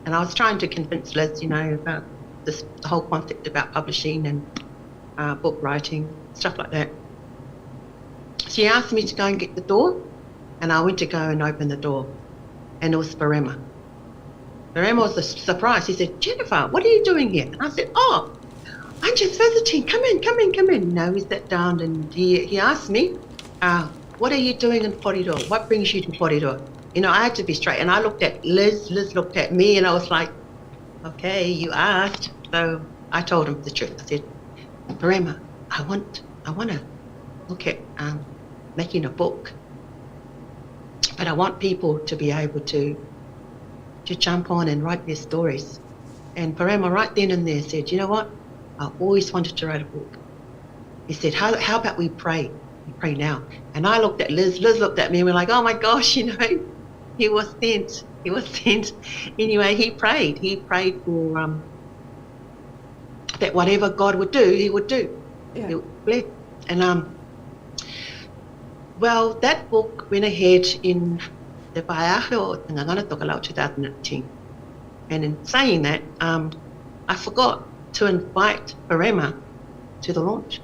And I was trying to convince Liz, you know, about the whole concept about publishing and book writing, stuff like that. She asked me to go and get the door, and I went to go and open the door, and it was Parema. Parema was surprised. He said, "Jennifer, what are you doing here?" And I said, "Oh, I'm just visiting. Come in. No, he sat down and he asked me, "What are you doing in Porirua? What brings you to Porirua?" You know, I had to be straight. And I looked at Liz. Liz looked at me, and I was like, "Okay, you asked." So I told him the truth. I said, "Parema, I want to look at making a book, but I want people to be able to to jump on and write their stories. And Parama right then and there said, you know what? I always wanted to write a book. He said, how about we pray? We pray now. And I looked at Liz. Liz looked at me and we're like, oh my gosh, you know, he was sent. He was sent. Anyway, he prayed. He prayed for that whatever God would do, he would do. Yeah. He would bless. And well, that book went ahead in the Baiahe o Ngangana Tokelau 2019. And in saying that, I forgot to invite Parema to the launch.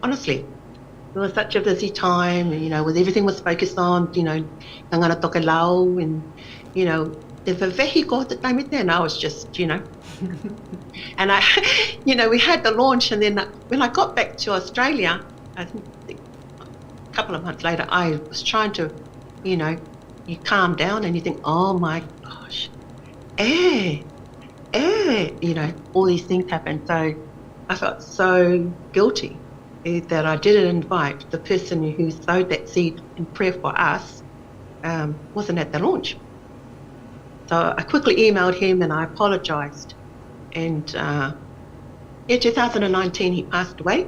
Honestly, it was such a busy time, you know, with everything was focused on, you know, Ngangana Tokelau and, you know, the vehi ko te taimite, and I was just, you know. And I, you know, we had the launch, and then when I got back to Australia, I think a couple of months later, I was trying to, you know, you calm down and you think, oh my gosh, you know, all these things happen. So I felt so guilty that I didn't invite the person who sowed that seed in prayer for us, wasn't at the launch. So I quickly emailed him and I apologized. And in 2019, he passed away.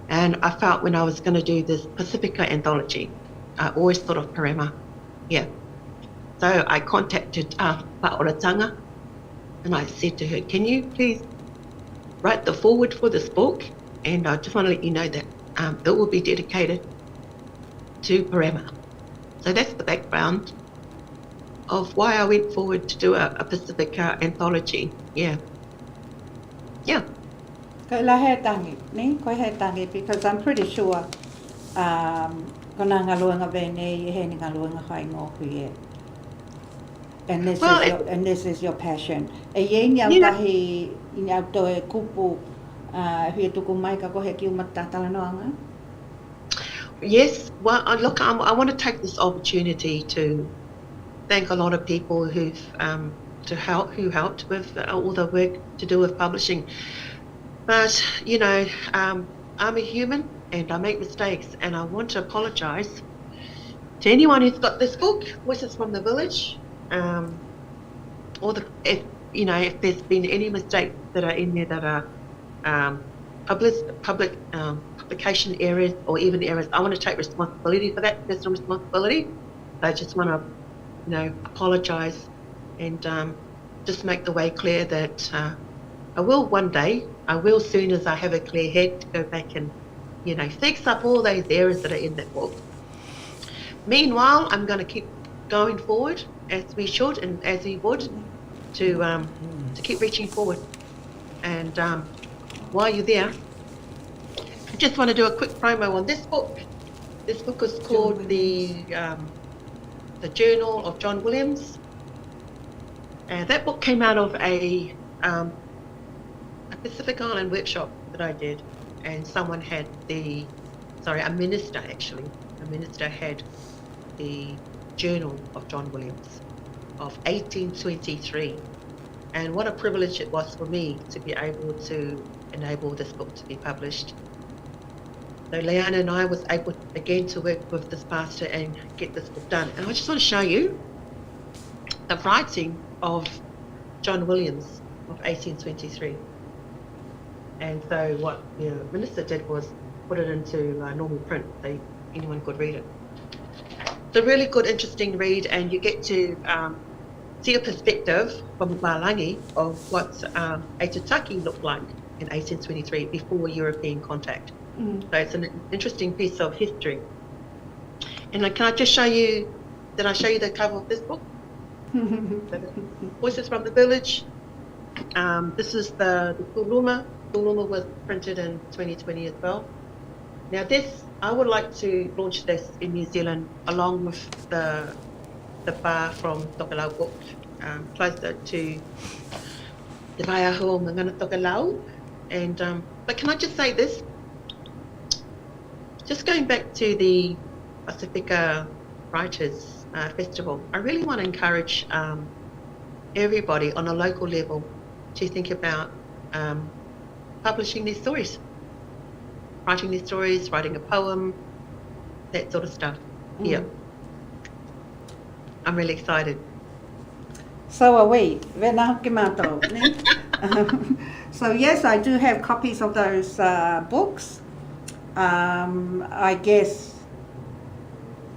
And I felt when I was going to do this Pacifica anthology, I always thought of Parema. Yeah. So I contacted Pa'oratanga and I said to her, can you please write the foreword for this book? And I just want to let you know that it will be dedicated to Parema. So that's the background of why I went forward to do a Pacifica anthology. Yeah. Yeah. Ko la he tangi, ni ko he tangi, because I'm pretty sure ko na ngaluanga bene he ni ngaluanga hai ngoku. And this Well, is your passion. E ye nyau You know- tahi nyau to e kupu hui tuku mai ka ko he ki umatata noanga. Yes, well, look, I want to take this opportunity to thank a lot of people who helped with all the work to do with publishing. But, you know, I'm a human and I make mistakes, and I want to apologise to anyone who's got this book, Voices from the Village, or if there's been any mistakes that are in there that are publication errors or even errors. I want to take responsibility for that, personal responsibility. I just want to, you know, apologise and just make the way clear that I will one day, I will soon as I have a clear head, to go back and, you know, fix up all those errors that are in that book. Meanwhile, I'm going to keep going forward as we should and as we would to keep reaching forward. And while you're there, I just want to do a quick promo on this book. This book is called the Journal of John Williams. That book came out of a Pacific Island workshop that I did, and someone had a minister had the Journal of John Williams of 1823. And what a privilege it was for me to be able to enable this book to be published. So Leanna and I was able again to work with this pastor and get this book done. And I just want to show you the writing of John Williams of 1823. And so what the minister did was put it into normal print so anyone could read it. It's a really good, interesting read, and you get to see a perspective from Malangi of what Aitutaki looked like in 1823 before European contact. So it's an interesting piece of history. And can I just show you, did I show you the cover of this book? Voices from the Village. This is the Kuluma. Kuluma was printed in 2020 as well. Now this, I would like to launch this in New Zealand along with the bar from Tokelau book, closer to the Baiahe Ngangana Tokelau. And but can I just say this? Just going back to the Pasifika Writers Festival, I really want to encourage everybody on a local level to think about publishing these stories, writing these stories, writing a poem, that sort of stuff. Yeah. I'm really excited. So are we. Vena hoki mātou. So yes, I do have copies of those books. I guess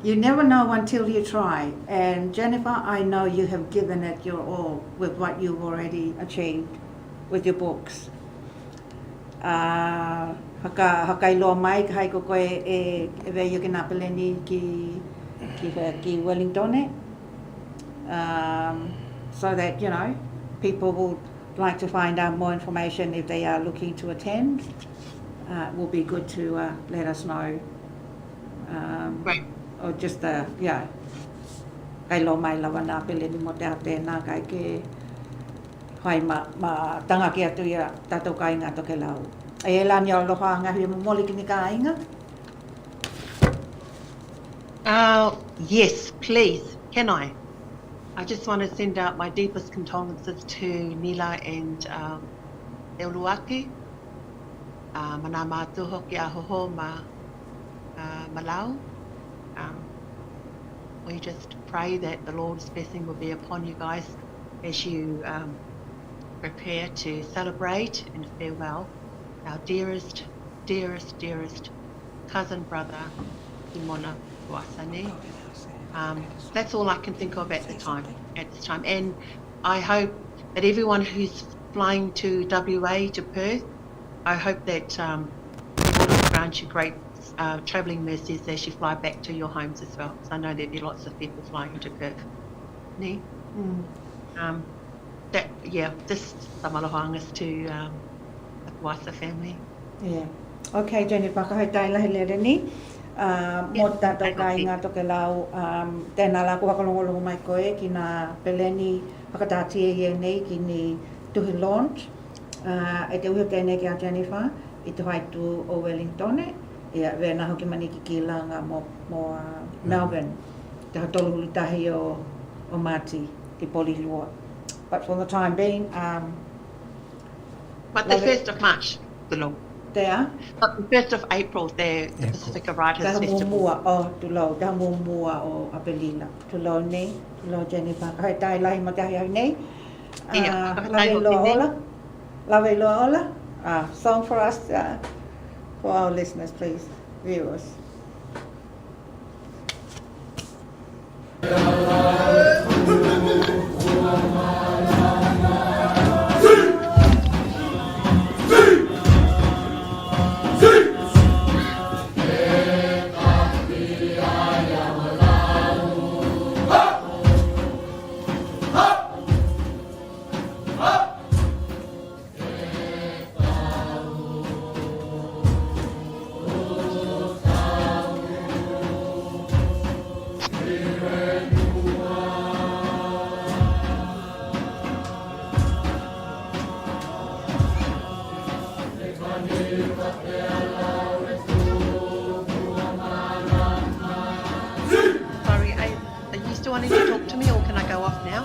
you never know until you try. And Jennifer, I know you have given it your all with what you've already achieved with your books. Hakailoa mai ka hai ko koe e vei ki nā peleni ki Wellington. So that, you know, people would like to find out more information if they are looking to attend. It will be good to let us know. Right. Or just, yeah. Kailo mai lawa nā peleni mo te ate nā kai ke hai ma tanga ki atu ia tātou ka inga Tokelau. E lani o loha ngahi mo moli ki ni ka inga? Yes, please. Can I? I just want to send out my deepest condolences to Nila and Euluaki. Mana mātu hoki a hoho malau. We just pray that the Lord's blessing will be upon you guys as you prepare to celebrate and farewell our dearest, dearest, dearest cousin brother, Imona Wasani. That's all I can think of at this time. And I hope that everyone who's flying to WA, to Perth, I hope that the Lord will grant you great travelling mercies as you fly back to your homes as well. So I know there'll be lots of people flying to Perth. Ne? Just some alohangas to the Wasa family. Yeah. Okay, Jennifer, ka hai tai lahi lere ni. Mo tātou ka inga Tokelau, tēnā la kua kalongolongo mai koe ki nā peleni whakatātia i nei ki ni tuhi launch. E te uhi tēnei ki a Jennifer, i te haitu o Wellington, ia wēnā hoki mani ki langa mo Melbourne, te hatolu tahi o Māti ki Polilua. But for the time being, but the 1st of March, the long. There. But the 1st of April, the Pacifica Writers Festival. Tulau, taha mua o Apelila. Tulau nei, tulau Jennifer. Hai tai lahi mo te hai nei. Lawe loa ola. Song for us, for our listeners, please, viewers. Sorry, are you still wanting to talk to me, or can I go off now?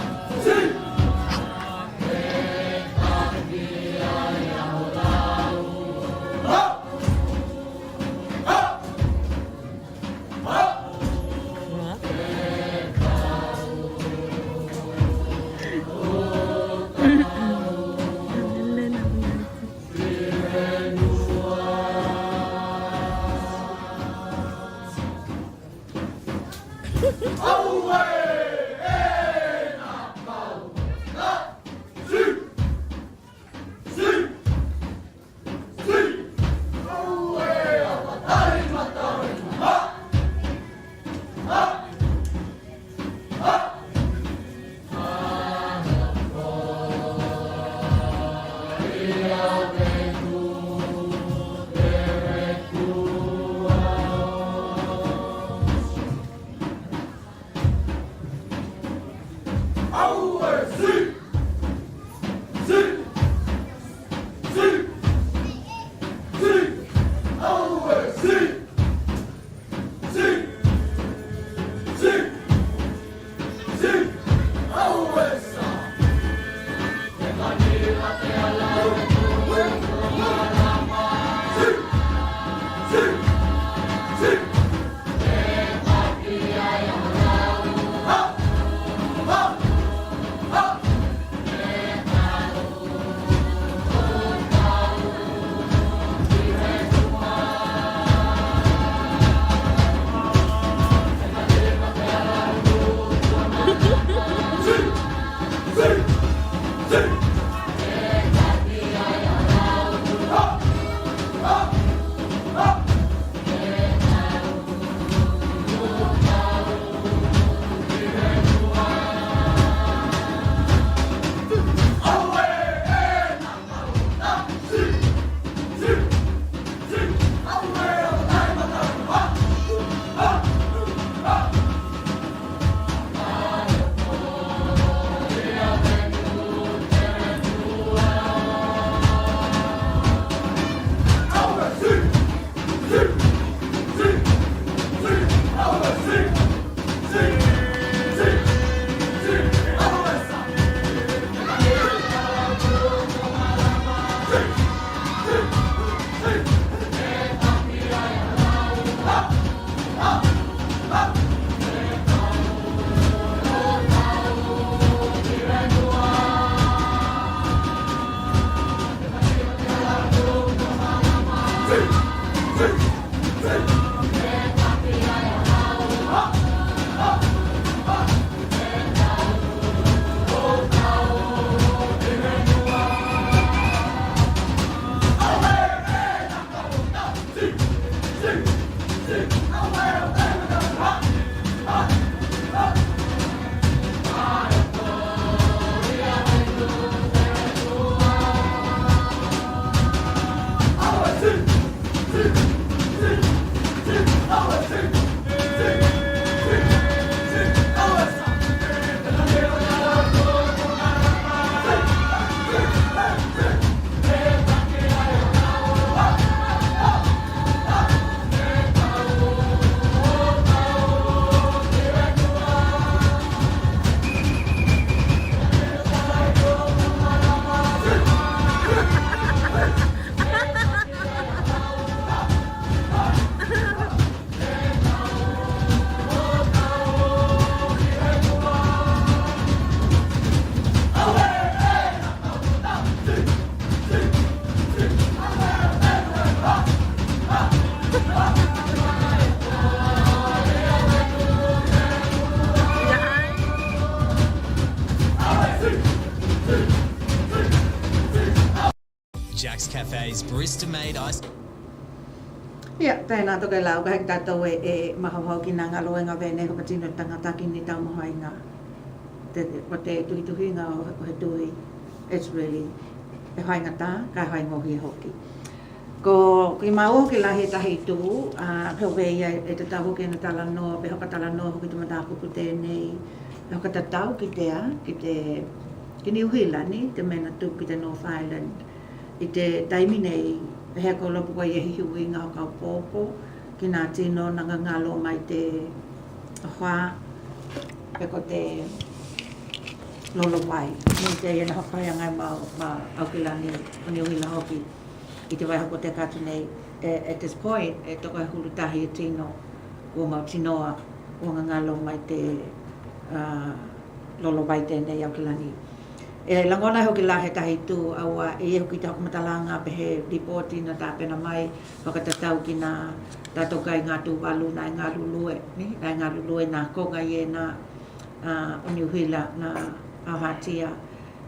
Jack's Cafe's barista-made iced... Ia, tēnā Tokelau, ka hek tātou e mahauhau ki nā ngaloenga vene hoka tino tangata ki ni tau mahainga. Ko te tuhi-tuhinga o he tui, it's really, e hainga tā, ka haingohi hoki. Ko ki mau ki lahi tahi tū, peo veia e te tau hoki na tala noa, pe hoka tala noa hoki te matapuku tēnei, pe hoka tatau ki tea, ki ni uhila ni, te mena tū ki te North Island, i te taimi nei, hea ko lopu kwa i hihui ngā kau pōpō, ki nā tino na ngalo mai te hua, pe ko te lolo wai. Ni te iana hakai angai ma Auckland o ni uhila hoki, i te waiha ko te katu nei. At this point, e toko e hulu tahi e tino, ua mau tinoa, ua ngalo mai te lolo wai tēnei Auckland. E langona hoki la he tahi tū aua e hoki te hokumatalanga pe he ripoti na tāpena mai whakatatau ki nā tātou kai ngā tūwalu nā ngā rulue, nā ngā rulue nā konga i e nā oniuhila nā ahatia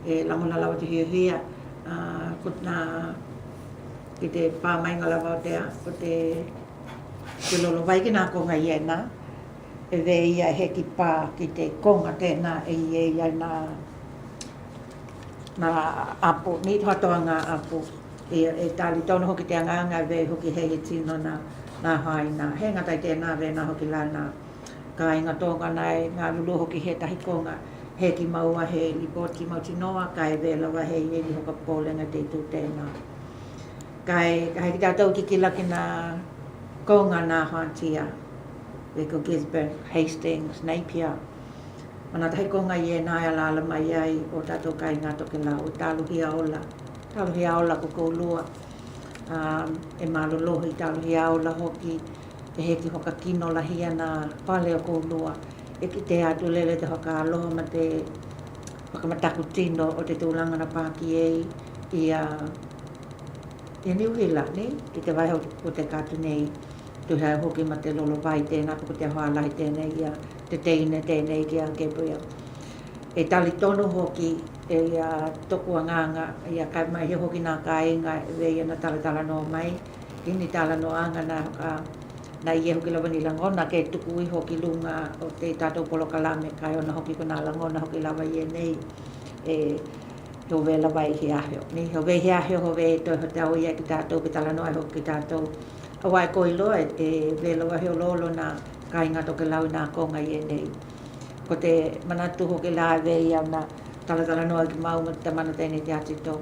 e langona lawa te hia ko nā ki te pāmainga lawa o tea ko te lolo vai ki nā konga i e nā e vei ia he ki pā ki te konga tēnā e i e nā na apo, ni hatoa ngā apo e tali tono hoki te anganga vei hoki hei tino na haina. He ngatai tēnā vei nā hoki la nā ka inga tonga nai ngā lulu hoki he tahi konga he ki maua he lipoti mau tinoa kai vei lawa hei e ni hoka pōlenga te tū tēnā. Kai ki tātou ki kila ki nā konga nā hatia vei ko Brisbane, Hastings, Apia. Mana tahi konga i e nāia lala mai ai o tātou kai ngā Tokelau, tāluhia ola ko koulua, e malolohi tāluhia ola hoki, e heki hoka kino lahia nā pale o koulua, e ki te atu lele te hoka aloha ma te whakamataku tino o te tūlanga na pāki ei i niuhila, ni? Ki te waiho o te katu nei, tuhea hoki ma te lolo vai tēnā, ko te hoa lahi tēnei ia, te teine tēnei ki a Gabriel. E tali tono hoki e toku anganga, ia kai mai he hoki nā kāinga vei ana tala no mai, kini tala no anga nā ie hoki lawa ni langona ke tuku i hoki lunga o te tātou polokalame kai ona hoki ko nā langona hoki lawa ie nei e ho vei lawa i he aheo. Ni ho vei he aheo ho vei toi ho te au ia ki tātou ki tala noa hoki tātou. Awai koi loa e vei lawa heo lolo nā kai ngā Tokelau nā konga i e nei. Ko te manatu hoki la vei au nā tala noa ki mau ma te mana tēnei te atito.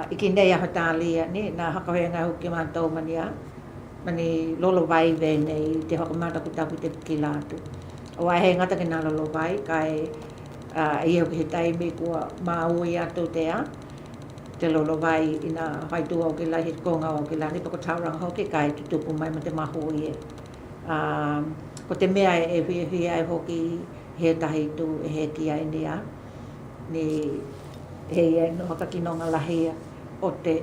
Iki nei aho tālia, ni, nā hakahoenga hoki mātou mani lolo vai vei nei, te hokamata ku tapu te kilātu. O ai hei ngata ki nā lolo vai, kai i hoki he taimi kua māui atu tea, te lolo vai i nā haitua o ki la, he konga o ki la, ni pako tauranga hoki kai tutupu mai ma te mahui e. Ko te mea e whia e hoki he tahi tū e he ki ai nia, ni hei e no haka kinonga lahia o te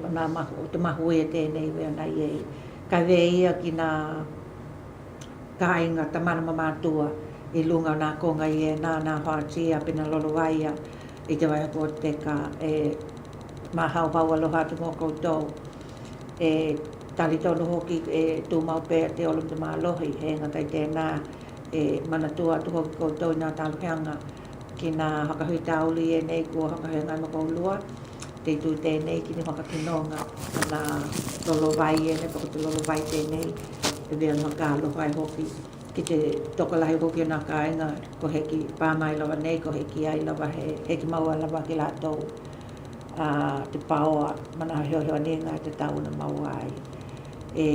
mahu e tēnei wea nei e. Ka veia ki nā kāinga ta mana mamātua i lunga nā konga i e nā hātia pina lolo waia i te waia ko te ka e mahau hau aloha tu mō koutou. E tali tonu hoki e tū mau pēr te olum te mālohi he ngatai tēnā e manatua tu hoki koutou i nā tālukeanga ki nā hakahui tāuli e nei kua hakahui ngai makoulua te tū tēnei ki ni hakakinonga nā lolo vai e ne pako te lolo vai tēnei e vea haka aloha e hoki ki te tokalahi hoki o nā kāinga ko heki pāmai lawa nei ko heki ai lawa heki maua lawa ki lātou te paoa mana heo nenga te tauna maua ai. E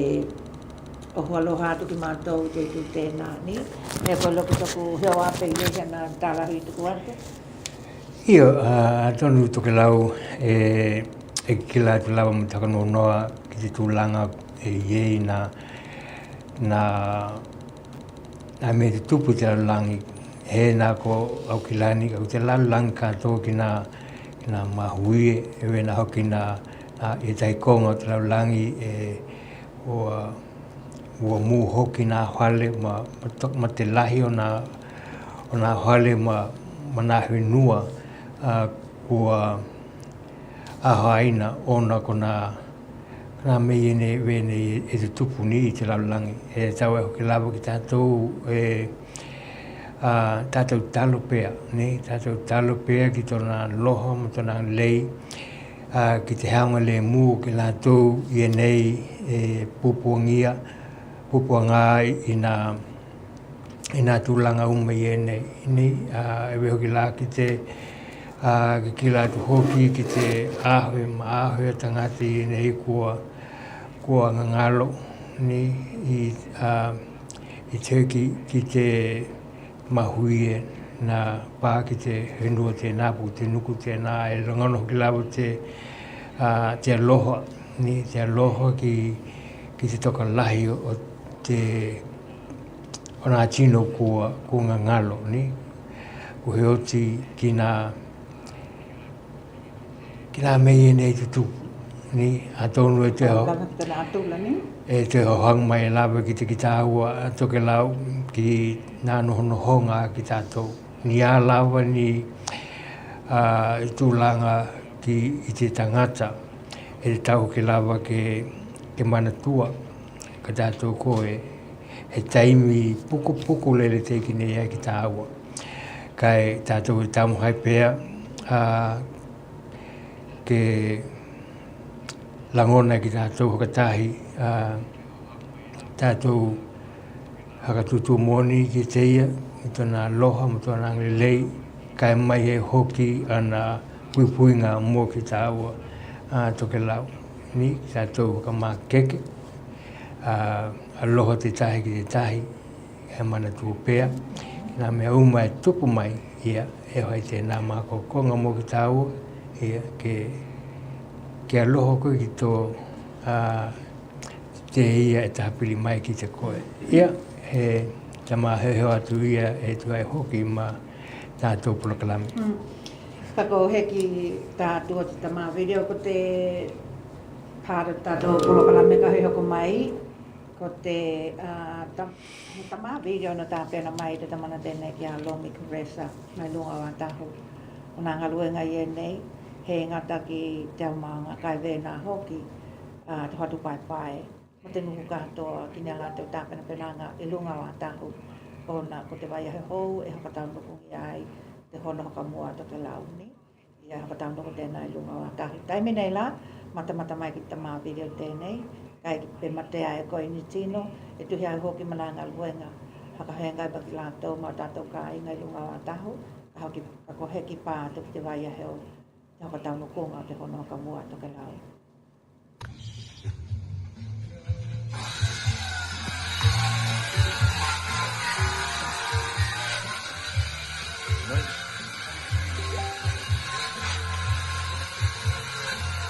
o aloha atu ki mātou te tu tēnā ni. E koe loko toku heo ape i e hana tālahi tuku atu. Io, tonu Tokelau e kila atu lawa mo takano noa ki te tūlanga e iei na me te tupu te lalangi. He nā ko au ki lani, au te lalangi kātou ki nā mahui e wena hoki nā e tai konga te lalangi ua mū hoki nā hale ma te lahi o nā hale ma nā whenua kua haina ona kona me ene vene e te tupu ni I te laulangi. E tau e hoki lawa ki tātou tātou talo pea, ne? Tātou talo pea ki tona loha mo tona lei, ki te haunga le mū ki lātou I nei pupuangia, pupuanga I nā tūlanga uma I nei. E weho ki lā ki te ki lātou hoki ki te ahoe ma ahoe tangati I nei kua ngangalo I Turkey ki te mahuie na pā ki te henua te nāpu, te nuku te nā e rangono ki lawa te aloha, te aloha ki te toka lahi o nā tino kua ngangalo, ko he oti ki nā mei nei te tupu, a tonu e te ho. E te ho hang mai lawa ki te kitāua Tokelau ki nā nohonohonga ki tātou. Ni a lawa ni I tūlanga I te tangata e te tau ke lawa ke manatua ka tātou koe he taimi puku lele te ki nei ki tāua. Kai tātou I tamuhai pea ke langona ki tātou hakatahi tātou hakatutu moni ki teia I tona loha mo tona anglelei kai mai he hoki ana puipuinga mo ki tāua Tokelau ni tātou hakamakeke aloha te tahi ki te tahi he mana tua pea nā mea uma e tupu mai ia e hoi te nā māko konga mo ki tāua ia ke aloha koe ki tō te ia e tahapili mai ki te koe. Ia, he tama heo atu ia e tuai hoki ma tātou pulakalami. Kako heki tātua te tama video ko te pāra tātou pulakalami ka heo ko mai ko te tama video no tāpena mai te tamana tēnei ki a Lomi Kuresa mai lunga wa tahu. O nā ngaluenga I nei he ngata ki te maanga kai vena hoki te hatu pai. Mo te nuku katoa ki ngā te tāpena penanga I lunga wa tahu. Ona ko te waia he hou e hakatau nukungi ai te hono hakamua Tokelau ni. Ia hakatau nuku tēnā I lunga wa tahu. Taimi nei la, mata mai ki tamā video tēnei. Kai pe matea e koe ni tino, e tuhi ai hoki mananga luenga. Hakahengai baki lātou ma tātou ka ingai lunga wa tahu. Ka hoki kako heki pā tuki te waia heo. Te hakatau nukunga te hono hakamua Tokelau.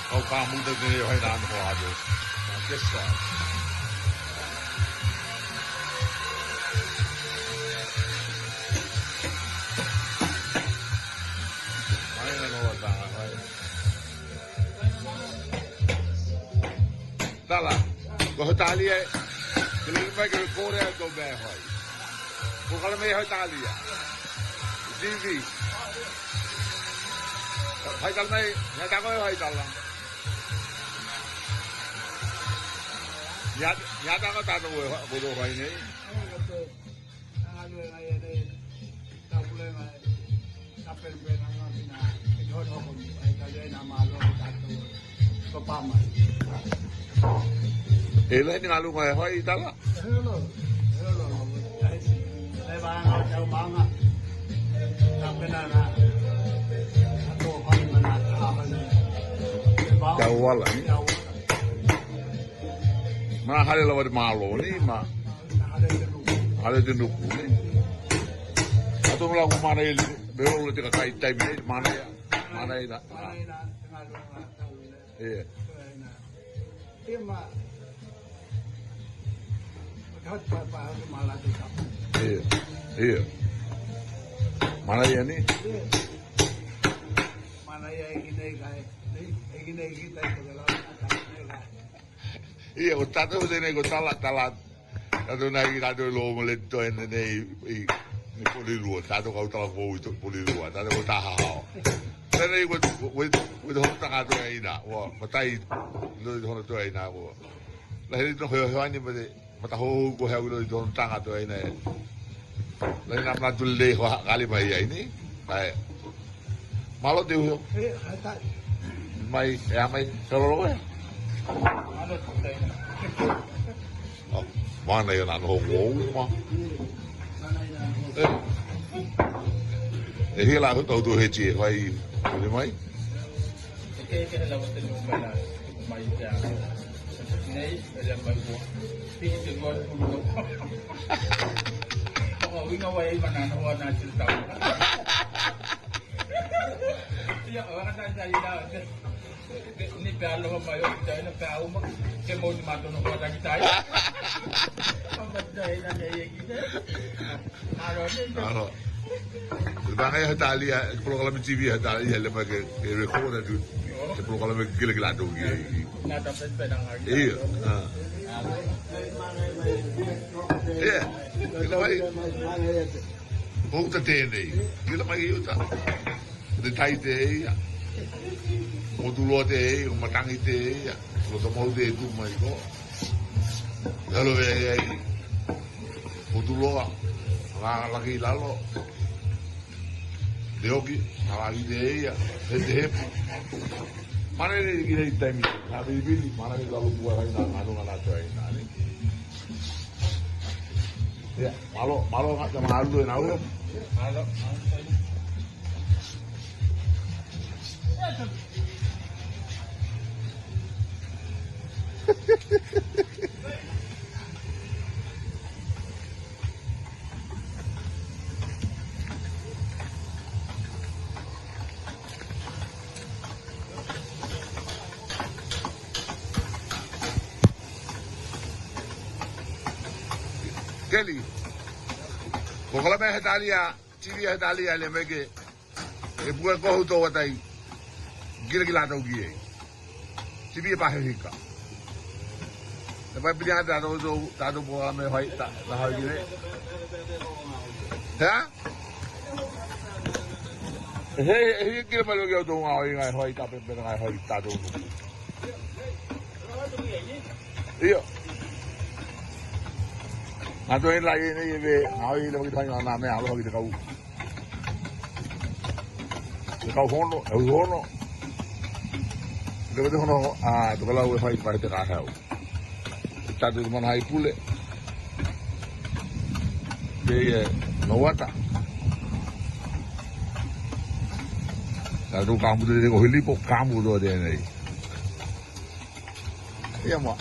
O ka muda te reo hei nāna hoa ado. This side. Aina noa tāna, vai. Tala, ko hotalia, ke lele mai ke kore a tō mea hoi. Ko kala mea hotalia. TV. Hai tala mai, nea tako e hai tala. Nhà ta có ta đâu bộ đồ vậy nhỉ? Ele ni ngalu ngai hoi tala. Jauh lah ni. Mana hale lawa de malo ni ma hale de nuku ni ato mala ko mana ele bero le te kai tai ni mana ida tema kat pa mala de ka mana ya ni mana ya igine kita ko la Iya, o tato de ko tala. Tato na ki tato lo mo letto en nei I polilua, tato ka tala vo I polilua, tato ko ta hao. Tēnei with the honotanga to aina, o matai loi honoto aina o. La heri no hoi ani mata ho ko heu loi honotanga to aina. La na na tu le ho kali mai ai ni. Ai. Malo de ho. Mai ya mai solo e. Oh, mana yo na no wo ma. E hila ko to he chi vai le mai. Ke la wate no mai ya. Nei ele mai bo. Pi te go pu. Oh, we know why man no wa na chil ta. Ya orang tak saya dah. Ni palo mai o ta na pa uma ke mo ni ma to no wa kita ai. Apa dai na ye kita. Aro. Bangay hatali program TV hatali hele pa ke record na dun. Ke program gila do gi. Na ta pes pedang hari. Iya. Iya. Gila mai. Bota tene. Gila mai uta. De tai te ya. Modulo te, o matangi te ya. Lo tomo de tu mai ko. Halo ve ai. Modulo lagi lalo. Deoki, lagi de ya. Hede. Mana ni gila itami. Na bibili, mana ni lalu buat ai na anu na to ai na ni. Ya, malo nggak sama halu na ulo. Malo. Kelly, kalau me hetalia, ciri hetalia le mege, bukan kau tu watai, gila tahu gie, ciri Pasifika. Lepas pilih ada tu buat me hai tak hai gile, ya? Hei gila malu kau tu hai tapi benar hai tak tu. Iya. Ato en la ni ve ai lo ki thai na me alo ki kau. Kau hono, hono. Lo hono tokelau fai pa te ka hau. Ta tu man hai pule. Be no wata. Ta tu kamu de ko hilipo kamu do de nei. Iya mo.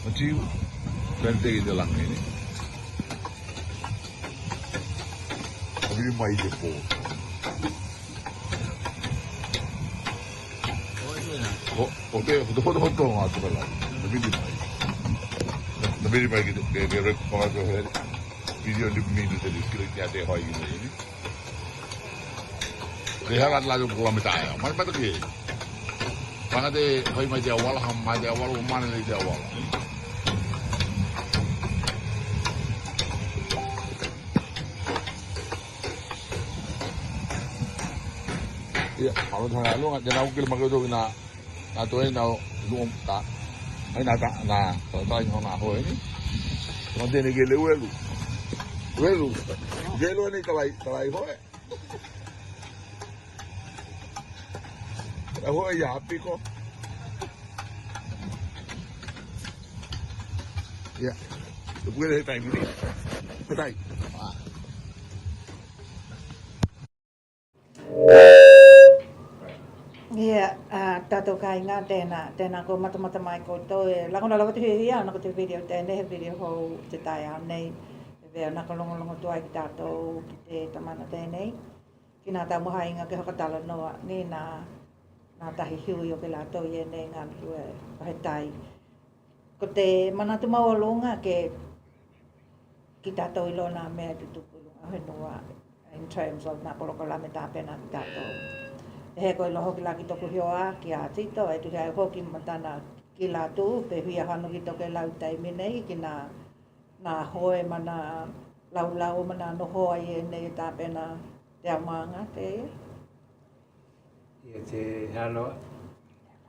Macam Perth di dalam ini. Tapi mai je po. Oke, foto ngatu kalau. Tapi di mai gitu, ke rekod video di minggu tadi sekali ada hoi ini. Lihat lalu pulang mitaya. Mana betul ke? Mana deh hoi mai awal, mai awal mana ni awal. Iya, kalau thằng lu nggak tahu kira makai tu na tu ini na lu tak, ini na kalau yang nak hoi ni, nanti ni gelu, gelu ni kalai hoi, hoi ya api ko, ya, tu boleh time ni, betul. Ia tato kai ngā tēnā ko mata mai koutou e lakona lawa te hui ana ko te video tēnei he video hou te tai au nei e vea naka longo tuai ki tātou ki te tamana tēnei ki nā tau moha inga ke hokatala noa ni nā tahi hui o ke lātou i e nei ngā mihu e he tai ko te manatu mawalonga ke ki tātou i lona mea te tupulunga he noa in terms of nā polokola me tāpena ki tātou he koe loho ki laki toku hioa ki a tito e tu hea hoki matana ki la tu pe hui hano ki toke lau taimi nei ki nā hoe mana lau mana no hoa i e nei tāpena te amanga te Ia te halo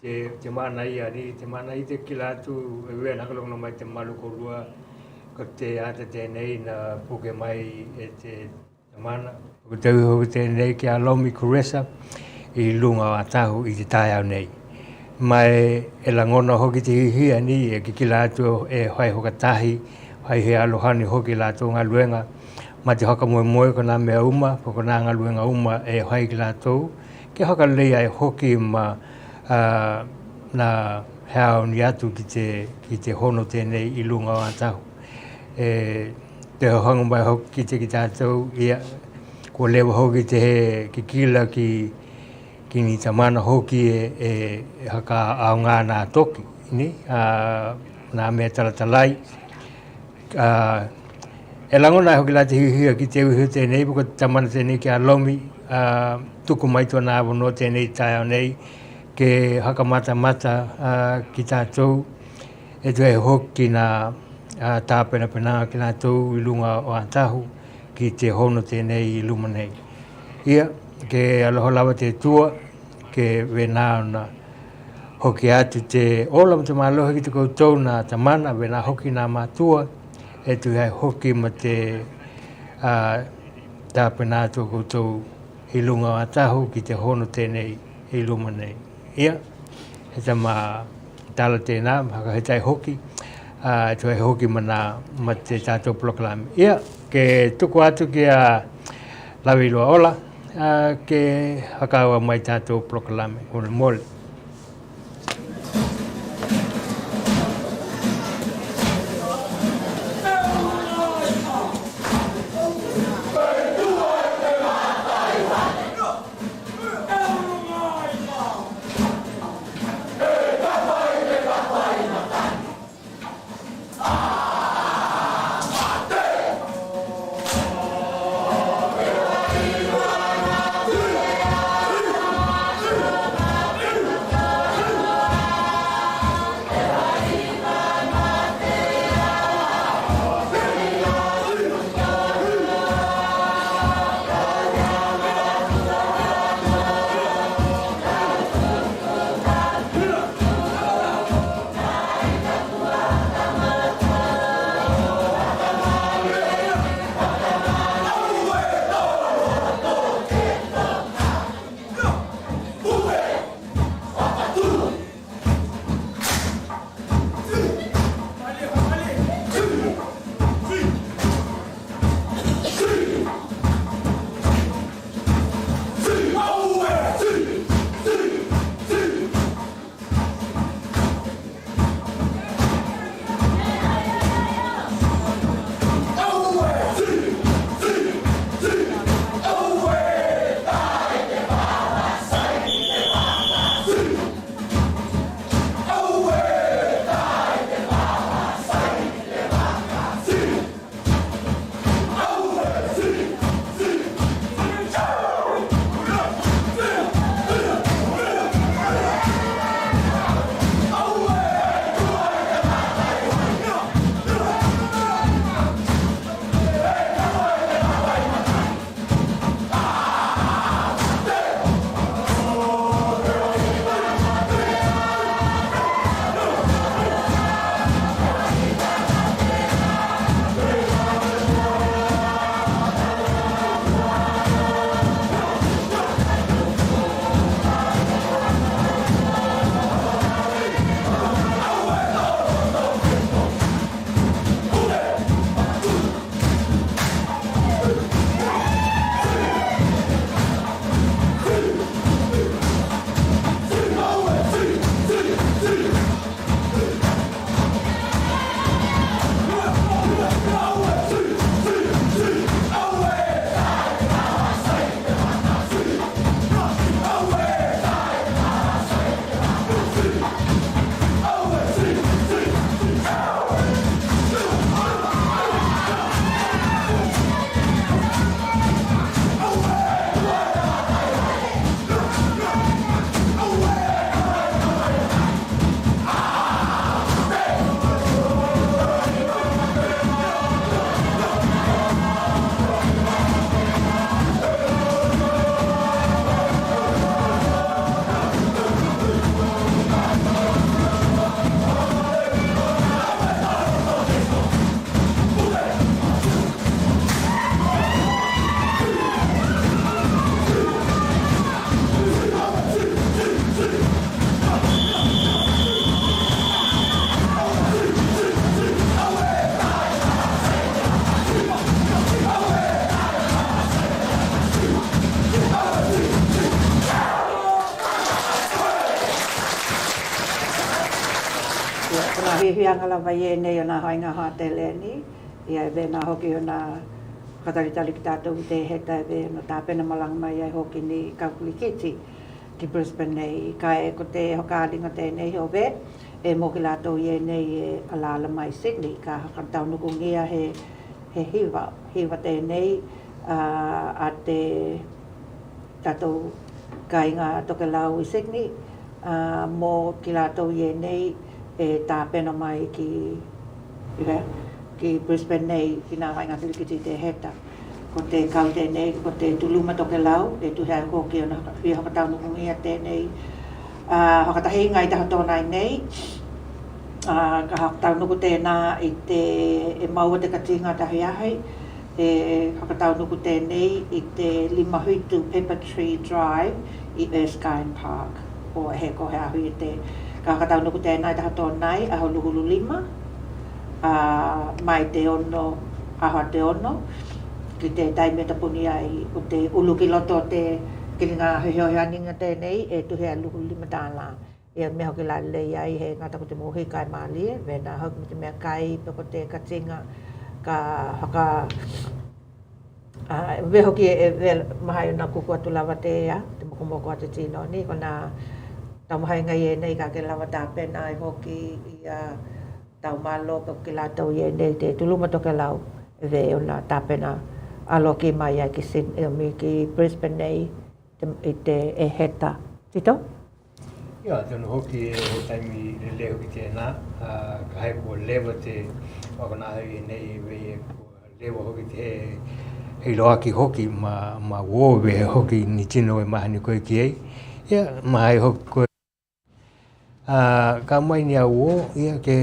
te mana ia ni te mana i te kila tu e wea nakalong no mai te malu ko rua ko te ata te nei na puke mai e te mana ko te uho te nei ki a lomi kuresa i lunga o atahu i te tai au nei mai e langona hoki te hihia ni e ki kila atu e hoi hokatahi hoi he alohani hoki la tu ngā luenga ma te hoka moe moe ko nā mea uma po ko nā ngā luenga uma e hoi ki la tu ke hoka leia e hoki ma na hao ni atu ki te hono tēnei i lunga o atahu te honga mai hoki ki tātou ia ko lewa hoki te he ki kila ki ni tamana hoki e haka ao ngā nā toki ni nā mea talatalai e langona hoki la te hihia ki te uhu tēnei puka tamana tēnei ki a lomi tuku mai tō nā wano tēnei tai au nei ke haka mata ki tātou e tu e hoki nā tāpena pena ki tātou i lunga o atahu ki te hono tēnei i luma nei ia ke aloha lawa te tua ke wena na hoki atu te ola ma te māloha ki te koutou nā tamana wena hoki nā mātua e tu hei hoki ma te tāpena atu koutou i lunga o atahu ki te hono tēnei i luma nei ia he ta ma tala tēnā haka he tai hoki tu hei hoki ma te tātou proklami ia ke tuku atu ki a lawi loa ola ke hakaua mai tātou proklame mole mole. hianga la vai nei ona hainga hatele ni. Ia ve na hoki ona katalitali ki tātou te heta ve no tāpena malang mai ai hoki ni Kaukulikiti ki Brisbane nei. Ka e ko te hokaringa te nei hove e mo ki lātou ie nei e alala mai Sydney. Ka hakatau nuku ngia he hiwa te nei a te tātou kainga Tokelau I Sydney. Mo ki lātou ie nei e tāpena mai ki Brisbane nei ki nā hainga Kaukulikiti te heta. Ko te kau te nei, ko te tuluma Tokelau, te tuhea hoki ona hui hakatau nukungia te nei. Hakatahi ngai taha tōnai nei. Ka hakatau nuku tēnā I te e maua te katinga tahi ahai. E hakatau nuku te nei I te Limahutu Pepper Tree Drive I Erskine Park. O he ko he ahui te. Ka hakatau nuku tēnā taha tōnai, aho luhulu lima. Mai te ono, aha te ono. Ki te taimea tapuni ai o te ulu ki loto te kilinga heoheaninga tēnei e tuhea luhulu lima tāna. E me hoki la lei ai he ngata ko te mohi kai mālie, vena hoki me te mea kai, peko te katinga, ka haka... Ve hoki e mahai o nā kuku atu lawa te ea, te mokomoko atu tino ni, ko nā tau mahai ngai e nei ka ke lawa tāpena I hoki I tau malo peko ki lātou e nei te tuluma Tokelau, ve o nā tāpena alo ki mai ai ki Brisbane nei, I te e heta. Tito? Ia, tēnā hoki e taimi le hoki tēnā, ka hai kua lewa te wakanahau e nei wei e kua lewa hoki te hei loa ki hoki ma wowe hoki ni tino e mahani koe ki ei. Ia, mahai hoki koe. Ka mai ni a wo, ia ke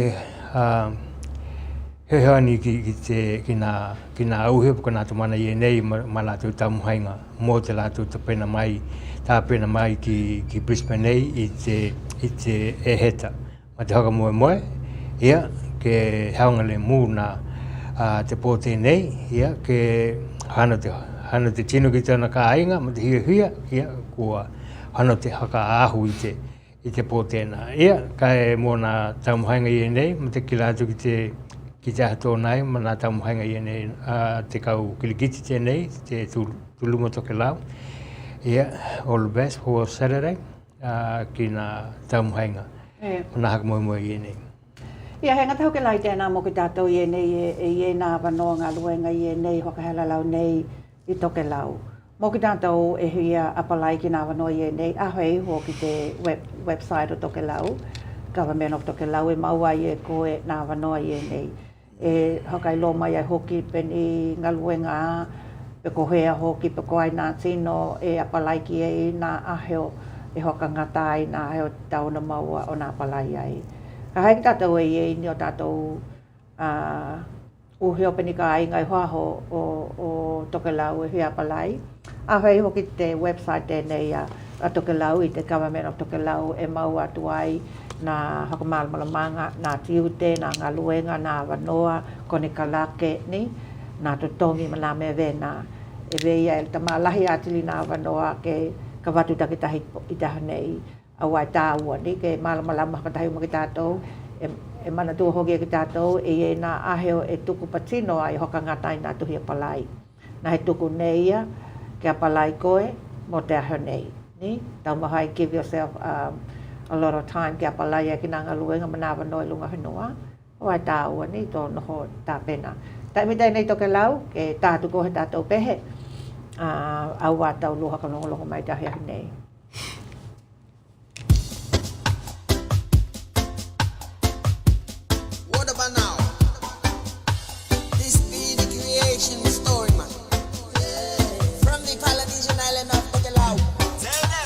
heoheani ki nā auhe ko nā tumana I nei ma lātou tamuhainga mō te lātou tāpena mai ki Brisbane nei I te e heta. Ma te haka moe, ia, ke haunga le mū nā te pōte nei, ia, ke hana te tino ki tēnā ka ainga, ma te hia, ia, kua hana te haka ahu I te pōte nā. Ia, ka e mō nā tamuhainga I nei, ma te ki lātou ki te ahato nai, ma nā tamuhainga I nei, te Kaukulikiti tēnei, te tuluma Tokelau. Yeah, all the best for Saturday. Ki nā taumuhainga. Nā haka moe I nei. Ia, he ngata hoke lai tēnā mo ki tātou I nei e nā wanoa ngā luenga I nei, whakahalalau nei I Tokelau. Mo ki tātou e huia apalai ki nā wanoa I nei, ahoi ho ki te website o Tokelau, Government of Tokelau, e maua I koe nā wanoa I nei. E hokai lo mai ai hoki peni ngā luenga peko hea hoki, peko ai nā tino e apalai ki e nā aheo e hoka ngata ai nā aheo tauna maua o nā apalai ai. Ka haiki tātou e ni o tātou uheo peni ka ai ngai hoaho o Tokelau e hui apalai. Ahoi hoki te website tēnei a Tokelau I te Government of Tokelau e mau atu ai nā hakamālamanga, nā tiute, nā ngā luenga, nā wanoa, kone kalake ni, nā totongi ma nā mea vena. E veia e tama lahi atili nā wanoa ke ka watu takitahi I taha nei a wai tāua ni ke malamalama hakatahi uma ki tātou e mana tua hoki ki tātou e nā aheo e tuku patino ai hoka ngatai nā tuhi apalai. Nā he tuku neia ke apalai koe mo te aheo nei. Ni? Tau mahai give yourself a lot of time ke apalai ki nā ngaluenga ma nā wanoa I lunga whenua. Wai tāua ni tō noho tā pena. Taimitai nei Tokelau ke tātu kohe tātou pehe. Au wātau loha ka longo mai tahi ahi nei. What about now? This be the creation story, man. From the Polynesian island of Tokelau. Yeah.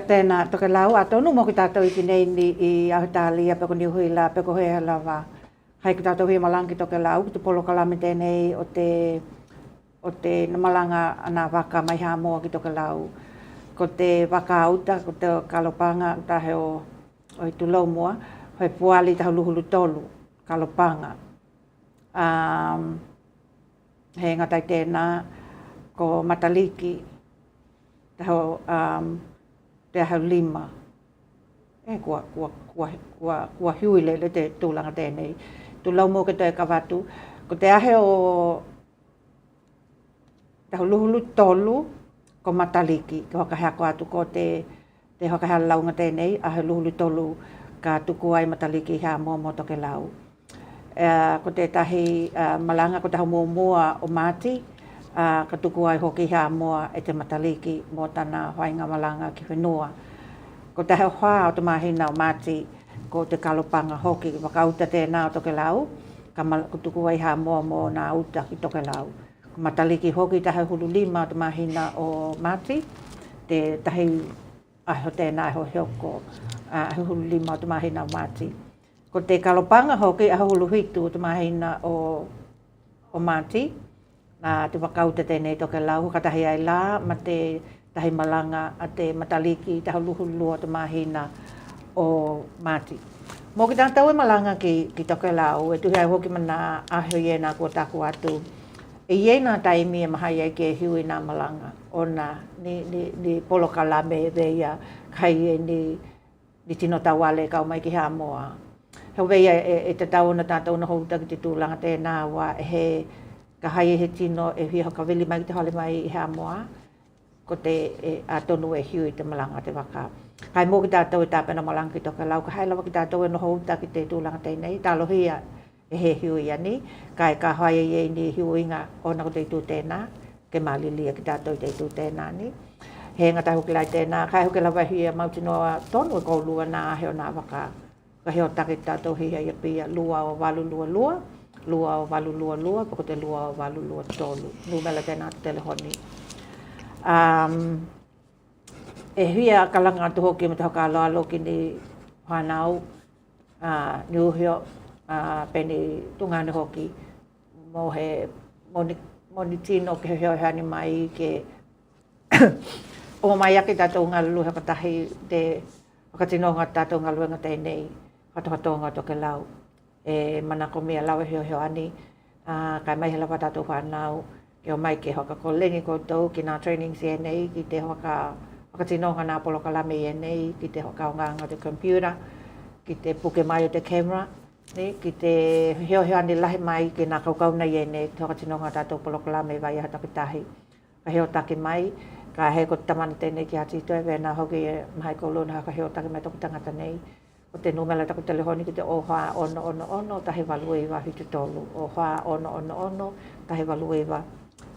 Tēnā Tokelau a tonu mo ki tātou I kinei ni I Australia peko ni hui la peko hea lawa. Hai ki tātou hea malangi Tokelau ki te polo kalame tēnei o te namalanga ana waka mai hā moa ki Tokelau. Ko te waka auta, ko te kalopanga tahe o I tulau moa, hoi puali tahu luhulu tolu, kalopanga. He ngatai tēnā ko mataliki, tahu te ahau lima. Kua hiuile le te tūlanga tēnei. Tulau moa ke te kawatu, ko te ahe o tahu luhulu tolu, ko mataliki, ke hoka hea ko atu ko te hoka hea launga tēnei, ahe luhulu tolu ka tuku ai mataliki hea mo Tokelau. Ko te tahi malanga ko tahu mua o Māti, ka tuku ai hoki hea moa e te mataliki mo tana hoainga malanga ki whenua. Ko tahe hoa o te mahina o Māti, ko te kalopanga hoki, wakauta tēnā o Tokelau, ko tuku ai hea moa mo nā uta ki Tokelau. Ko mataliki hoki tahe hulu lima o te mahina o Māti, te tahi aho tēnā aho hioko, aho hulu lima o te mahina o Māti. Ko te kalopanga hoki aho hulu hitu o te mahina o Māti, te wakauta tēnei Tokelau, ka tahi ai la, ma te tahi malanga a te mataliki taho luhulu o te mahina o Māti. Mō ki tātou e malanga ki Tokelau, e tuhi ai hoki mana aho iena kua taku atu. E iena taimi e mahai ai ke hiu I nā malanga, ona ni polo kalame veia kai e ni tino tawale kau mai ki hea moa. Hau veia e te tau na tātou na houta ki te tūlanga tēnā wa he ka hai e he tino e hui hoka vili mai ki te hale mai I hea moa, ko te atonu e hiu I te malanga te waka. Kai mō ki tātou e tāpena malanga ki Tokelau, ka hai lawa ki tātou e no houta ki te tūlanga tēnei, tālo hia e he hiu ia ni, kai ka hae e ni hiu inga ona ko te tū tēnā, ke malilia ki tātou te tū tēnā ni. He ngata huki lai tēnā, kai huki lawa hia mautinoa tonu e koulua nā ahe o nā waka. Ka heo taki tātou hia I Apia, lua o walu lua lua, lua o walu lua lua, pako te lua o walu lua tolu. Numela tēnā te telehoni. E hia kalanga atu hoki me te hoka aloa loki ni whanau, ni uhio, peni tungane hoki mo he moni tino ke heo hani mai ke o mai ake tātou ngalu haka tahi te whakatinonga tātou ngalu nga tēnei whatohatonga Tokelau e mana ko mea lawa heo ani kai mai he lawa tātou whanau ke o mai ke hoka ko lengi koutou ki nā training si nei ki te whakatinonga nā polo kalame e nei ki te hoka o nganga te computer ki te puke mai o te camera ki te heo ani lahi mai ki nā kaukauna i nei ki te whakatinonga tātou polo kalame vai aha takitahi ka heo take mai ka he ko tamana tēnei ki hati toi vena hoki e mahai koulona ka heo take mai toku tangata nei o te numela taku telehoni ki te oha ono tahi waluiwa hitu tolu oha ono tahi waluiwa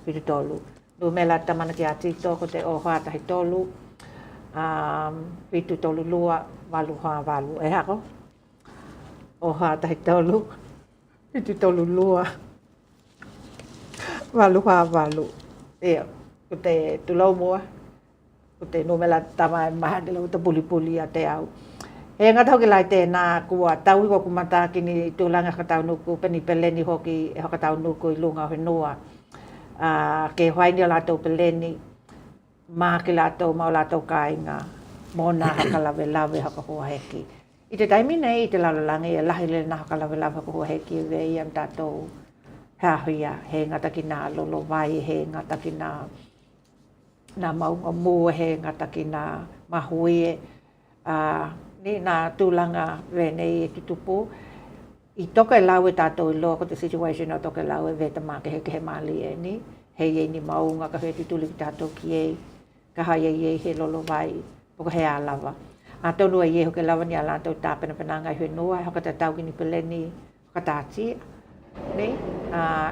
hitu tolu numela tamana ki hati to ko te oha tahi tolu hitu tolu lua walu e hako oha tahi tolu hitu tolu lua walu ko te tulau moa, ko te numela tama e maha ni lau ta puli a te au. He ngata hoki lai tēnā kua tau i waku mata ki ni tūlanga hakatau nuku, peni peleni hoki e hakatau nuku I lunga whenua. Ke hoaini o lātou peleni, maa ki lātou mau lātou kāinga, mōna hakalawe haka hua heki. I te taimi nei, I te lalalangi e lahi le na hakalawe haka hua heki e vei am tātou hāhuia, he ngata ki nā lolo vai, he ngata ki nā maunga mua he ngata ki nā mahui ni nā tūlanga venei e tutupu. I Tokelau e tātou I loa ko te situation o Tokelau e veta mā ke he mali e ni. Hei e ni maunga ka he tutuli ki tātou ki ei. Ka hai e he lolo vai, poko he ālawa. A tonu e hoke lawa ni a lātou tāpena penanga I whenua, hoka te tau ki ni peleni, hoka tātia. Ni,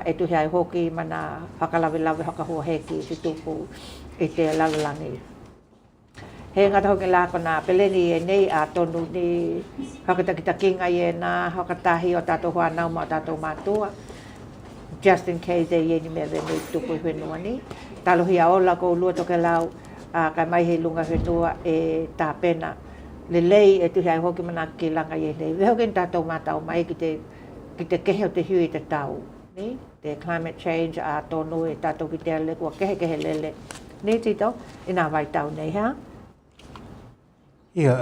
e tuhi ai hoki mana hakalawe haka hua heki si tupu I te lalalangi. He ngata hoki lako nā peleni e nei a tonu ni hakatakitakinga I e nā hakatahi o tātou whanau ma o tātou mātua. just in case e ye ni me ve ni tupu whenua ni. Talohia ola ko lua Tokelau ka mai he lunga whenua e tā pena le lei e tuhi ai hoki mana ki langa ye nei. Weho ken tātou mātau mai ki te kehe o te hui te tau. Ni? Te climate change a tonu e tātou ki te ale kua kehe lele. Ni tito, ina vai tau nei ha? Ia,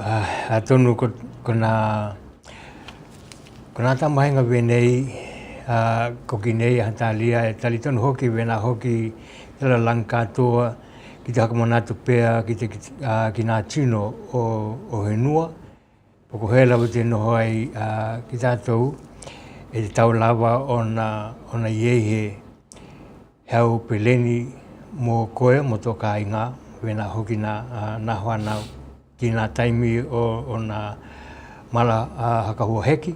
a tonu kona tamahinga wenei, ko ki nei a hatalia e tali tonu hoki wena hoki tala lang katoa ki te hakamanatu pea ki nā tino o henua. Poko hela o te noho ai ki tātou e te tau lava ona iei he hau peleni mō koe mo tō ka inga wena hoki nā whanau ki nā taimi o nā mala hakahua heki.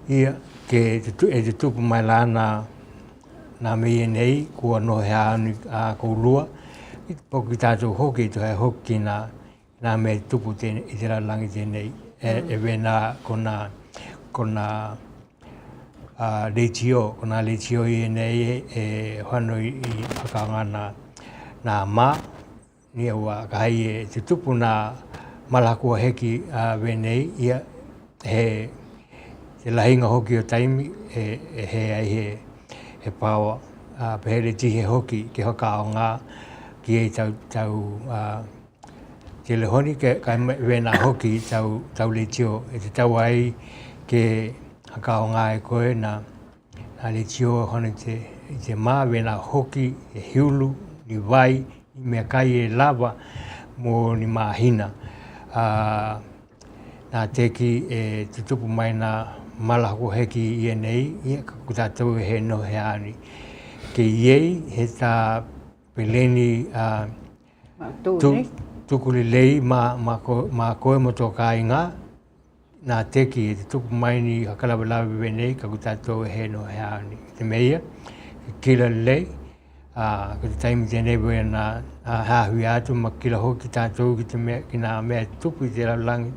Ia e te tupu mai la nā mei nei kua nohe anu kou lua. Poko ki tātou hoki tu hai hoki nā mei tupu i te langi tēnei. E wena kona leitio, kona leitio i nei e whanui i whakaanga nā mā. Ni aua ka hai e te tupu nā malakua heki wenei ia he te lahinga hoki o taimi he ai he pāua. Pehere tihe hoki ke hoka o ngā ki e tau te lehoni kai wena hoki tau leitio e te tau ai ke haka o ngā e koe na leitio hone te mā wena hoki e hiulu ni vai i mea kai e lava mo ni mahina. Nā teki e te tupu mai nā malako heki i nei ia ka kutatou he no he ani. Ke iei he tā peleni tukuli lei ma koe mo tō ka inga. Nā teki e te tupu mai ni hakalawalawe wenei ka kutatou he no he ani. Te meia, ke kila lei, ka te taimi tēnei wea nā hahui atu ma kila hoki tātou ki nā mea tupu i te laulangi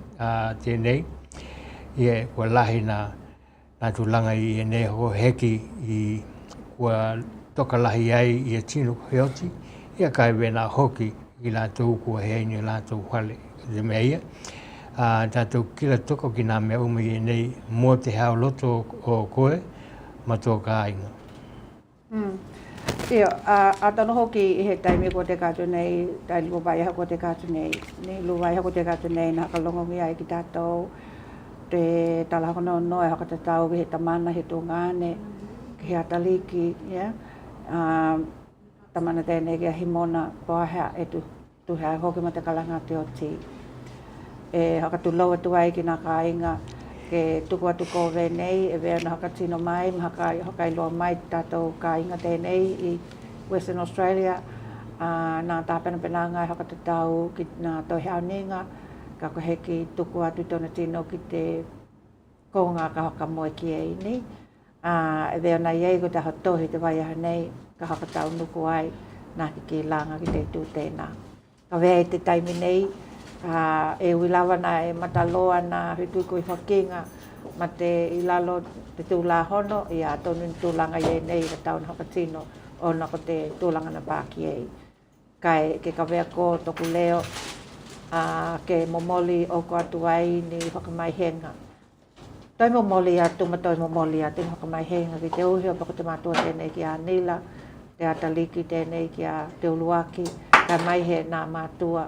tēnei. Ia kua lahi nā tūlanga i nei ho heki i kua toka lahi ai i a tino heoti. Ia kai wena hoki i lātou kua heini o lātou whale. Te meia, tātou kila toko ki nā mea uma i nei mō te hao loto o koe ma tō ka inga. Ia, a tano hoki i he taimi ko te kātu nei, tai lipo vai hako te kātu nei. Ni luwai hako te kātu nei nā kalongongi ai ki tātou. Te talahona noe haka te tau ki he tamana he tō ngāne, ki he ataliki, yeah. Tamana tēnei ki a himona poahea e tu hea hoki ma te kalanga te oti. E haka tu loa tu ai ki nā kāinga, ke tuku atu ko nei, e wea na haka tino mai, haka iloa mai tātou kāinga tēnei i Western Australia. Nā tāpena penanga haka te tau ki nā toi hea ninga, ka ko heki tuku atu tona tino ki te konga ka haka moe ki ei ni. E wea na iei ko te hatohi te vai aha nei, ka haka tau nuku ai, nā ki langa ki te tū tēnā. Ka wea i te taimi nei, e uilawa na e mataloa na hitu ko i whakinga, ma te ilalo te tūla hono, i a tonu tūlanga iei nei, ka tau na haka tino, o na ko te tūlanga na pāki ei. Kai ke ka wea ko toku leo, ke momoli o ko atu ai ni whakamai henga. Toi momoli atu ma toi momoli atu ni whakamai henga ki te uhi o pako te mātua tēnei ki a Nila, te ataliki tēnei ki a te uluaki, ka mai he nā mātua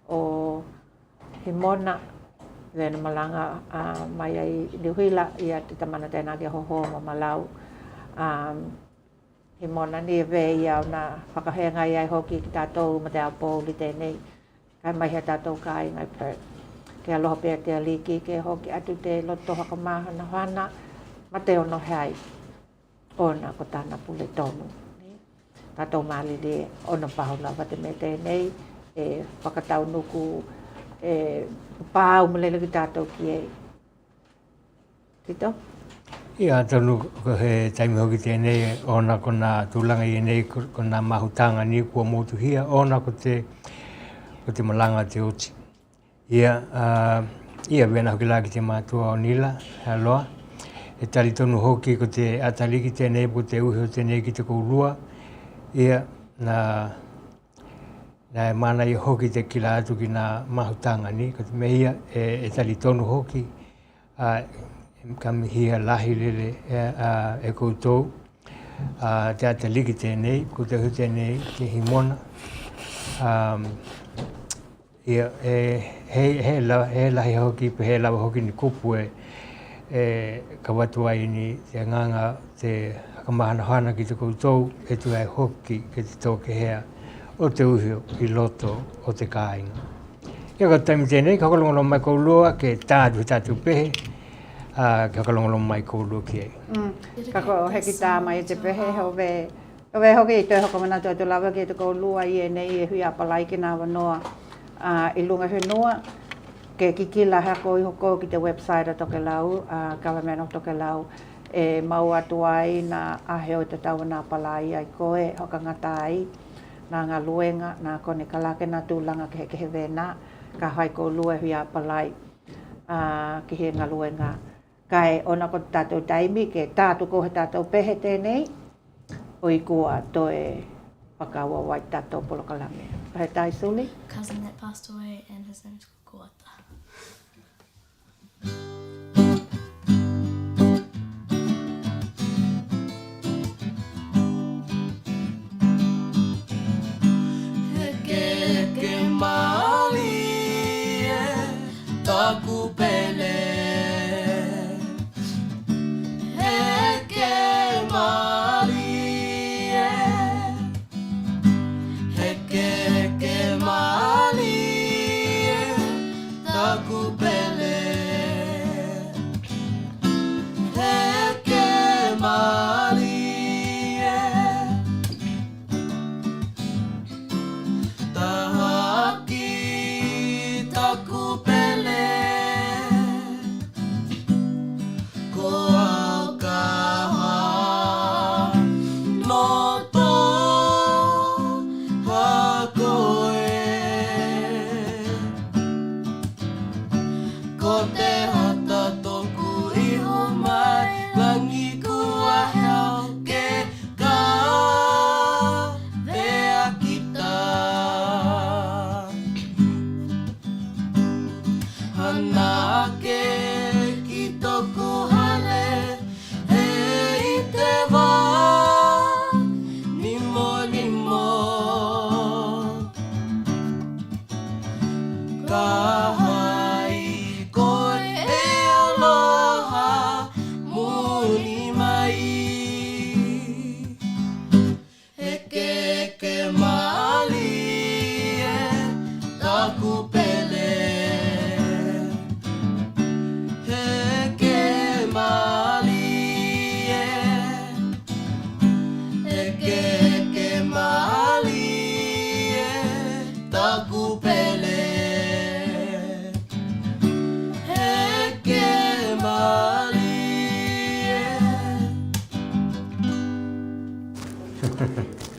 o himona, vena malanga mai ai niuhila i a te tamana tēnā ki a hoho ma malau. Himona ni e vei au na whakahenga i ai hoki ki tātou ma te apōli tēnei. Kai mai hea tātou ka i ngai Perth. Ke aloha pēr te aliki, ke hoki atu te loto hakamaha na hana, ma te ono hei. Ona ko tāna pule tonu. Tātou māli le ona pahula wate me tēnei, e whakatau nuku, e pāu malele ki tātou ki ei. Tito? Ia, tonu ko he taimi hoki tēnei, ona ko nā tūlanga i nei, ko nā mahutanga ni kua motuhia, ona ko te malanga te oti. Ia, wena hoki la ki te mātua o Nila, loa. e tali tonu hoki ko te ataliki tēnei po te uhi o tēnei ki te koulua. Ia na e mana i hoki te kila atu ki nā mahutanga ni, ko te mehia e tali tonu hoki. Ka mihia lahi lele e koutou. Te ataliki tēnei, ko te hu tēnei ke himona. Ia he lahi hoki, pe he lawa hoki ni kupu ka watu ai ni te nganga te hakamahana ki te koutou e tu ai hoki ke te tōke hea o te uhio i loto o te kāinga. Ia ka taimi tēnei, ka kalongolo mai koulua ke tātu pehe, ka kalongolo mai koulua ki ei. Ka ko heki tā mai te pehe, hove hoki i toi hokamana tu lawa ki te koulua i e nei e hui apalai ki nā wanoa i lunga whenua. Ke kikila hako i hoko ki te website o Tokelau, Government of Tokelau, e mau atu ai nā ahe o te tau nā palai ai koe, hoka ngata ai, nā ngā luenga, nā kone kalake nā tūlanga ke he wēnā, ka hai ko lue hui a palai ki he ngā luenga. Kai ona ko tātou taimi, ke tātou ko he tātou pehe tēnei, o i kua toe whakaua wai tātou polokalame. Pahe tai suli? Cousin that passed away and his name is Kuata. Taku pele heke mali heke mali taku pele heke mali tahaki taku pele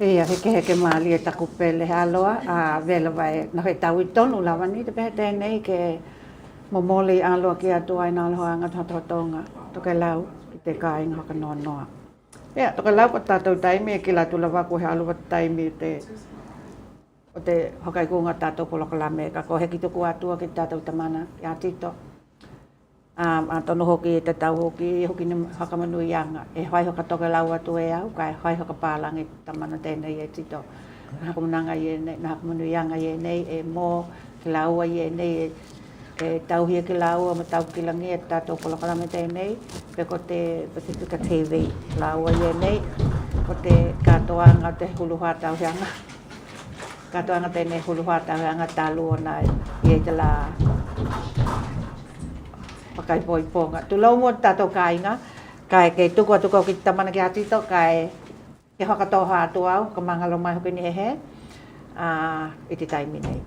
Ia, heke maali e taku pele he aloa, vela vai no he tau i tonu lawa ni te pehe tēnei ke momoli aloa ki atua i nā lohoanga tātotonga Tokelau ki te kāinga haka noa noa. Ia, Tokelau pa tātou taimi e ki la tula waku he alua taimi o te hokaikunga tātou polokalame ka ko heki tuku atua ki tātou tamana i a tito. A tono hoki e te tau hoki ni hakamanui-anga. E hoi hoka Tokelau atu e au, kai hoi hoka pālangi tamana tēnei e tito. Nā hakamananga i e nei, nā hakamanui-anga i e nei, e mō ki laua i e nei, e tauhia ki laua, ma tau ki langi e tātou polokalame tēnei, pe ko te Pacifica TV laua i e nei, ko te katoanga te huluha tauhianga. Katoanga tēnei huluha tauhianga tālu o nai i e te la pakai poi ponga. Tu lau mo tātou kāinga, kai kei tuku ki tamana ki atito, kai ke whakatoha atu au, ka mangalo mai hoki ni he, i te taimi nei.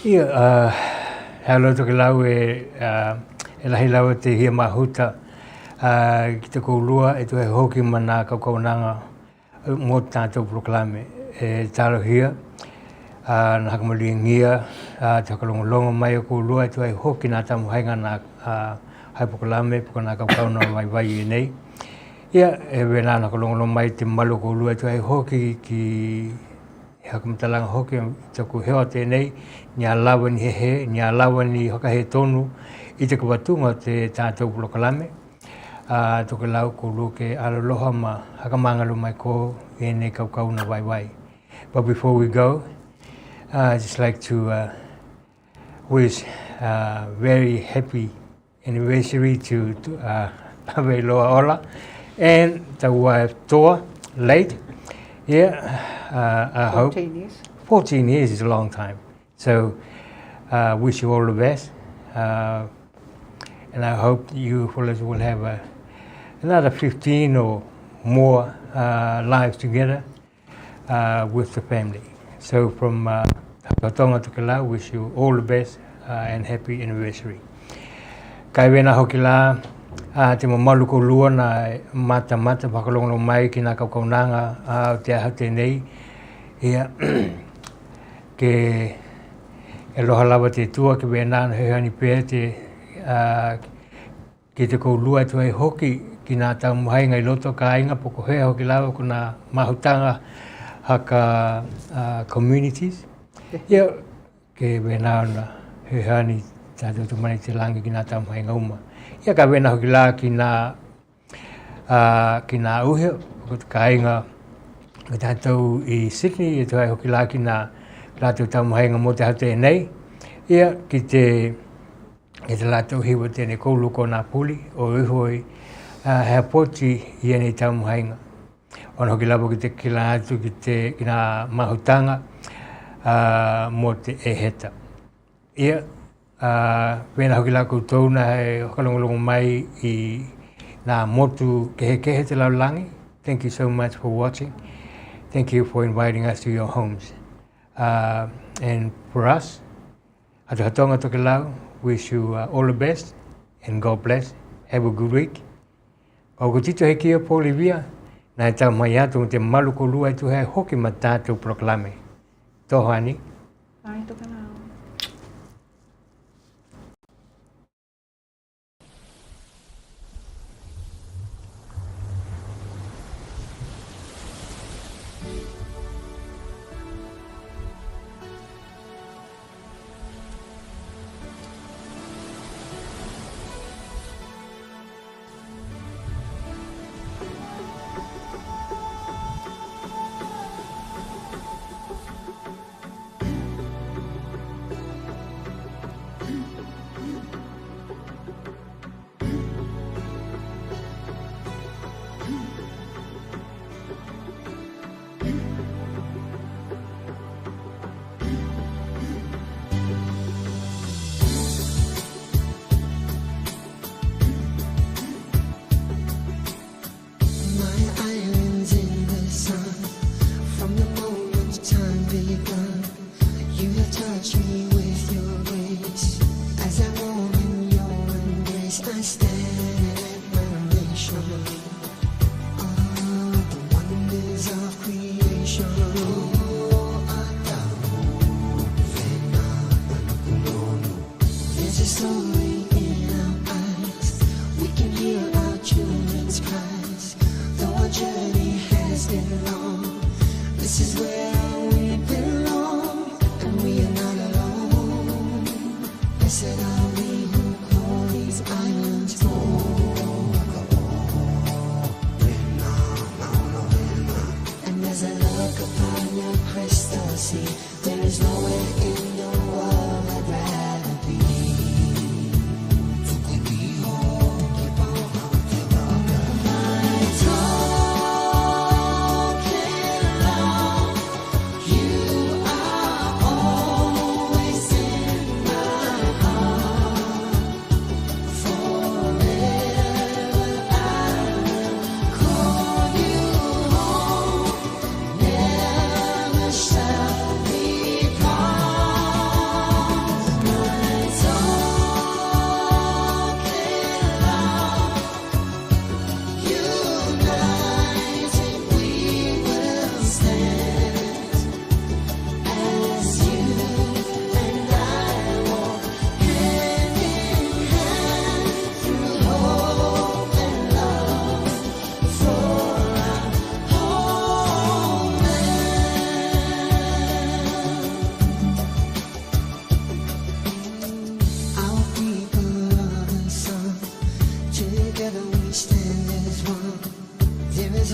Ia, halo Tokelau e lahi lau te hia mahuta, ki te koulua e tu he hoki mana kaukaunanga mō tātou proklame e tālo hia. Nā hakamali ngia, te hakalongolongo mai o koulua e tu hei hoki nā tamu hainga nā hai pokalame pokona kauna vai e nei. Ia e wena na kolongo mai te malu ko lua tu ai hoki ki hakumtalanga hoki taku heo te nei nia lawa ni he nia lawa ni hoka he tonu i te kuwatunga te tātou pokalame. Tokelau ko luke aloha ma hakamangalu mai ko e nei kauna vai. But before we go, I'd just like to wish very happy anniversary to Loa Ola and the wife Toa, late. I 14 hope. years. 14 years is a long time. So wish you all the best. And I hope you fellas will have another 15 or more lives together with the family. So from Patonga Tokelau, wish you all the best and happy anniversary. Kai wena hoki la te mamalu ko lua na mata pakalongo mai ki nga kaukaunanga te ahate nei ia ke e loha lava te tua ke wena na hehani pēr te ki te kou lua tu ai hoki ki nga tau muhai ngai loto ka inga poko hea hoki lava ko nga mahutanga haka communities ia ke wena na hehani tātou tu mani te langi ki nga tau mai ngauma. Ia ka wena hoki la ki nga uhe, ko te kāinga ki tātou i Sydney, e tu hai hoki la ki nga tātou tau mai ngā mo te hate nei. Ia ki te tātou hiwa tēne kouluko nā puli, o uhoi hea poti i ene tau mai ngā. Ona hoki labo ki te kila atu ki nga mahutanga mo te eheta. Ia wena hoki la koutou na he hokalongolongo mai i nā motu kehe te laulangi. Thank you so much for watching. Thank you for inviting us to your homes. And for us, at Hatonga Tokelau, wish you all the best and God bless. Have a good week. Ko tito he kia Polivia, na e tau mai atu te malu ko lua tu hea hoki ma tātou proklame. Toho ani. Ai, Tokelau.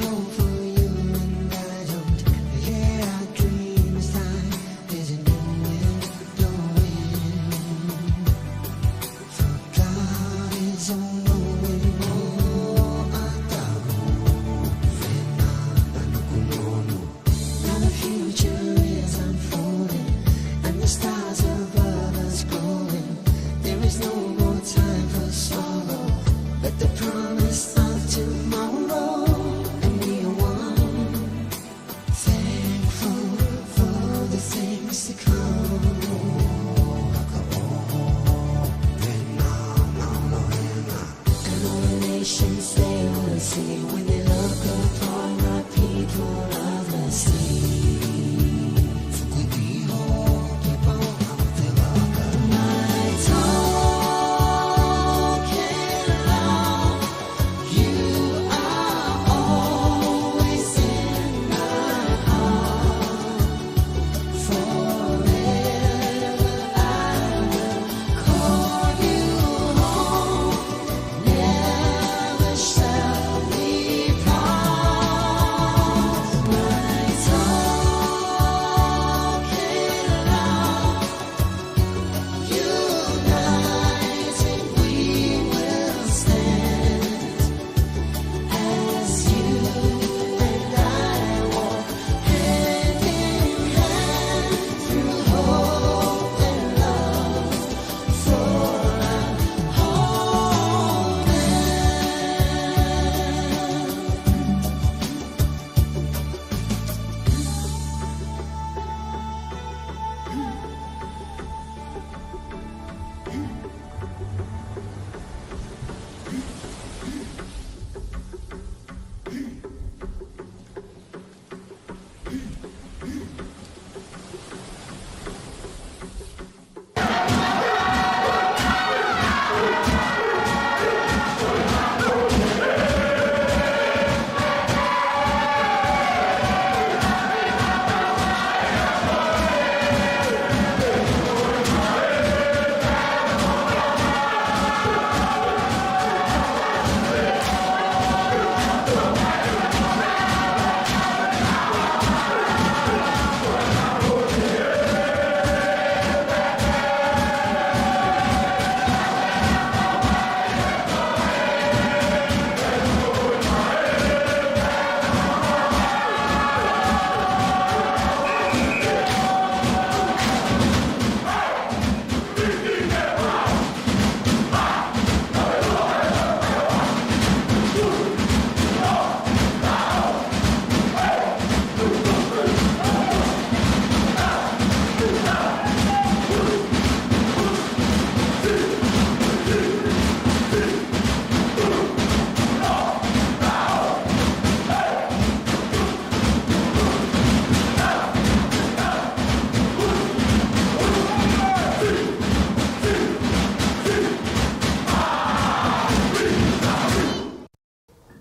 home for you and I don't hear our dreams time. There's a new wind blowing. For God is on the wind. Now the future is unfolding and the stars above us glowing. There is no more time for sorrow, but the promise of tomorrow, and we are one, thankful for the things to come. And all the nations they will see when they look upon the people of the sea.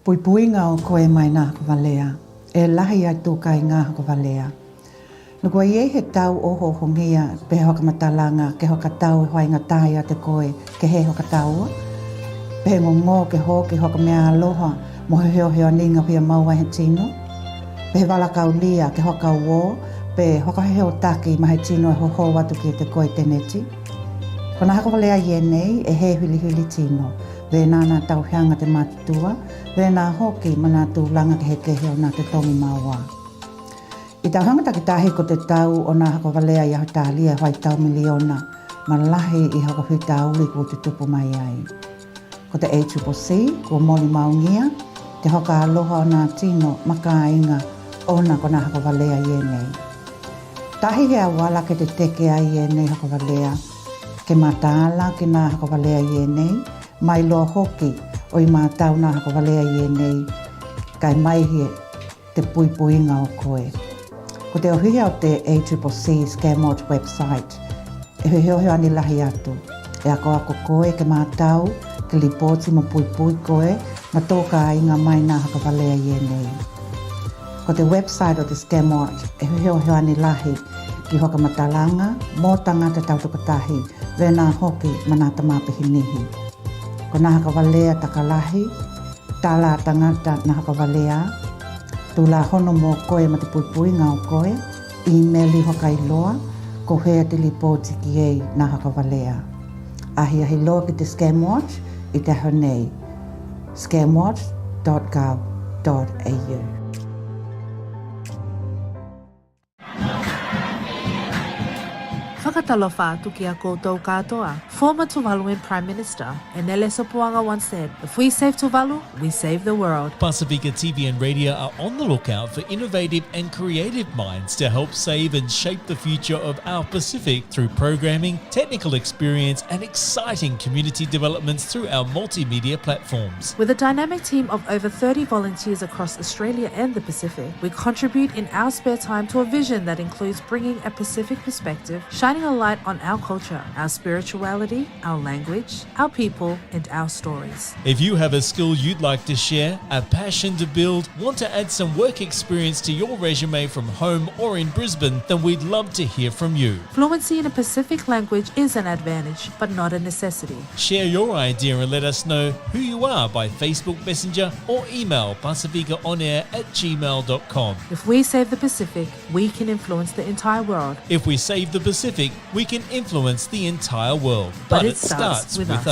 Puipuinga o koe mai nā hakavalea, e lahi ai tūkai ngā hakavalea. Nukua iei he tau oho hongia pe hokamatalanga ke hokatau e hoainga tāia te koe ke he hokataua. Pe ngō ke hoki hokamea aloha mo he heo heo ninga pia maua he tino. Pe he walakau lia ke hokau wō pe hokaheo taki ma he tino e hoho watu ki te koe teneti. Kona hakavalea ie nei e he huli huli tino. Ve nāna tauhianga te mātutua, ve nā hoki mana tūlanga ke he keheo nā te tongi maua. I tauhanga takitahi ko te tau o nā hakavalea i aho tālia hoi tau miliona, ma lahi i hakawhita uli ko te tupu mai ai. Ko te ACCC, ko moli maungia, te hoka aloha o nā tino maka inga o nā ko nā hakavalea i nei. Tahi hea wala ke te teke ai i nei hakavalea, ke mataala ke nā hakavalea i nei, mai loa hoki o i mātau nā hakavalea i nei, kai mai he te puipuinga o koe. Ko te ohia o te ACCC Scamwatch website, e heo ani lahi atu. E ako koe ke mātau, ke lipoti mo puipui koe, ma tōka inga mai nā hakavalea i nei. Ko te website o te Scamwatch, e heo ani lahi ki hoka matalanga, mō tangata tautukatahi, ve nā hoki ma nā tamapihi nihi. Ko nā hakavalea takalahi, tāla tangata nā hakavalea, Tula hono mo koe ma te puipui ngau koe, email I hokai loa, ko hea te lipo tiki ei na hakawalea. Ahia he loa ki te Scamwatch I te honei, scamwatch.gov.au. Whakatalofa tuki a koutou katoa. Former Tuvaluan Prime Minister, Enele Sopoanga once said, if we save Tuvalu, we save the world. Pasifika TV and radio are on the lookout for innovative and creative minds to help save and shape the future of our Pacific through programming, technical experience and exciting community developments through our multimedia platforms. With a dynamic team of over 30 volunteers across Australia and the Pacific, we contribute in our spare time to a vision that includes bringing a Pacific perspective, shining a light on our culture, our spirituality, our language, our people, and our stories. If you have a skill you'd like to share, a passion to build, want to add some work experience to your resume from home or in Brisbane, then we'd love to hear from you. Fluency in a Pacific language is an advantage, but not a necessity. Share your idea and let us know who you are by Facebook Messenger or email pacificaonair@gmail.com. If we save the Pacific, we can influence the entire world. If we save the Pacific, we can influence the entire world. But it starts with us.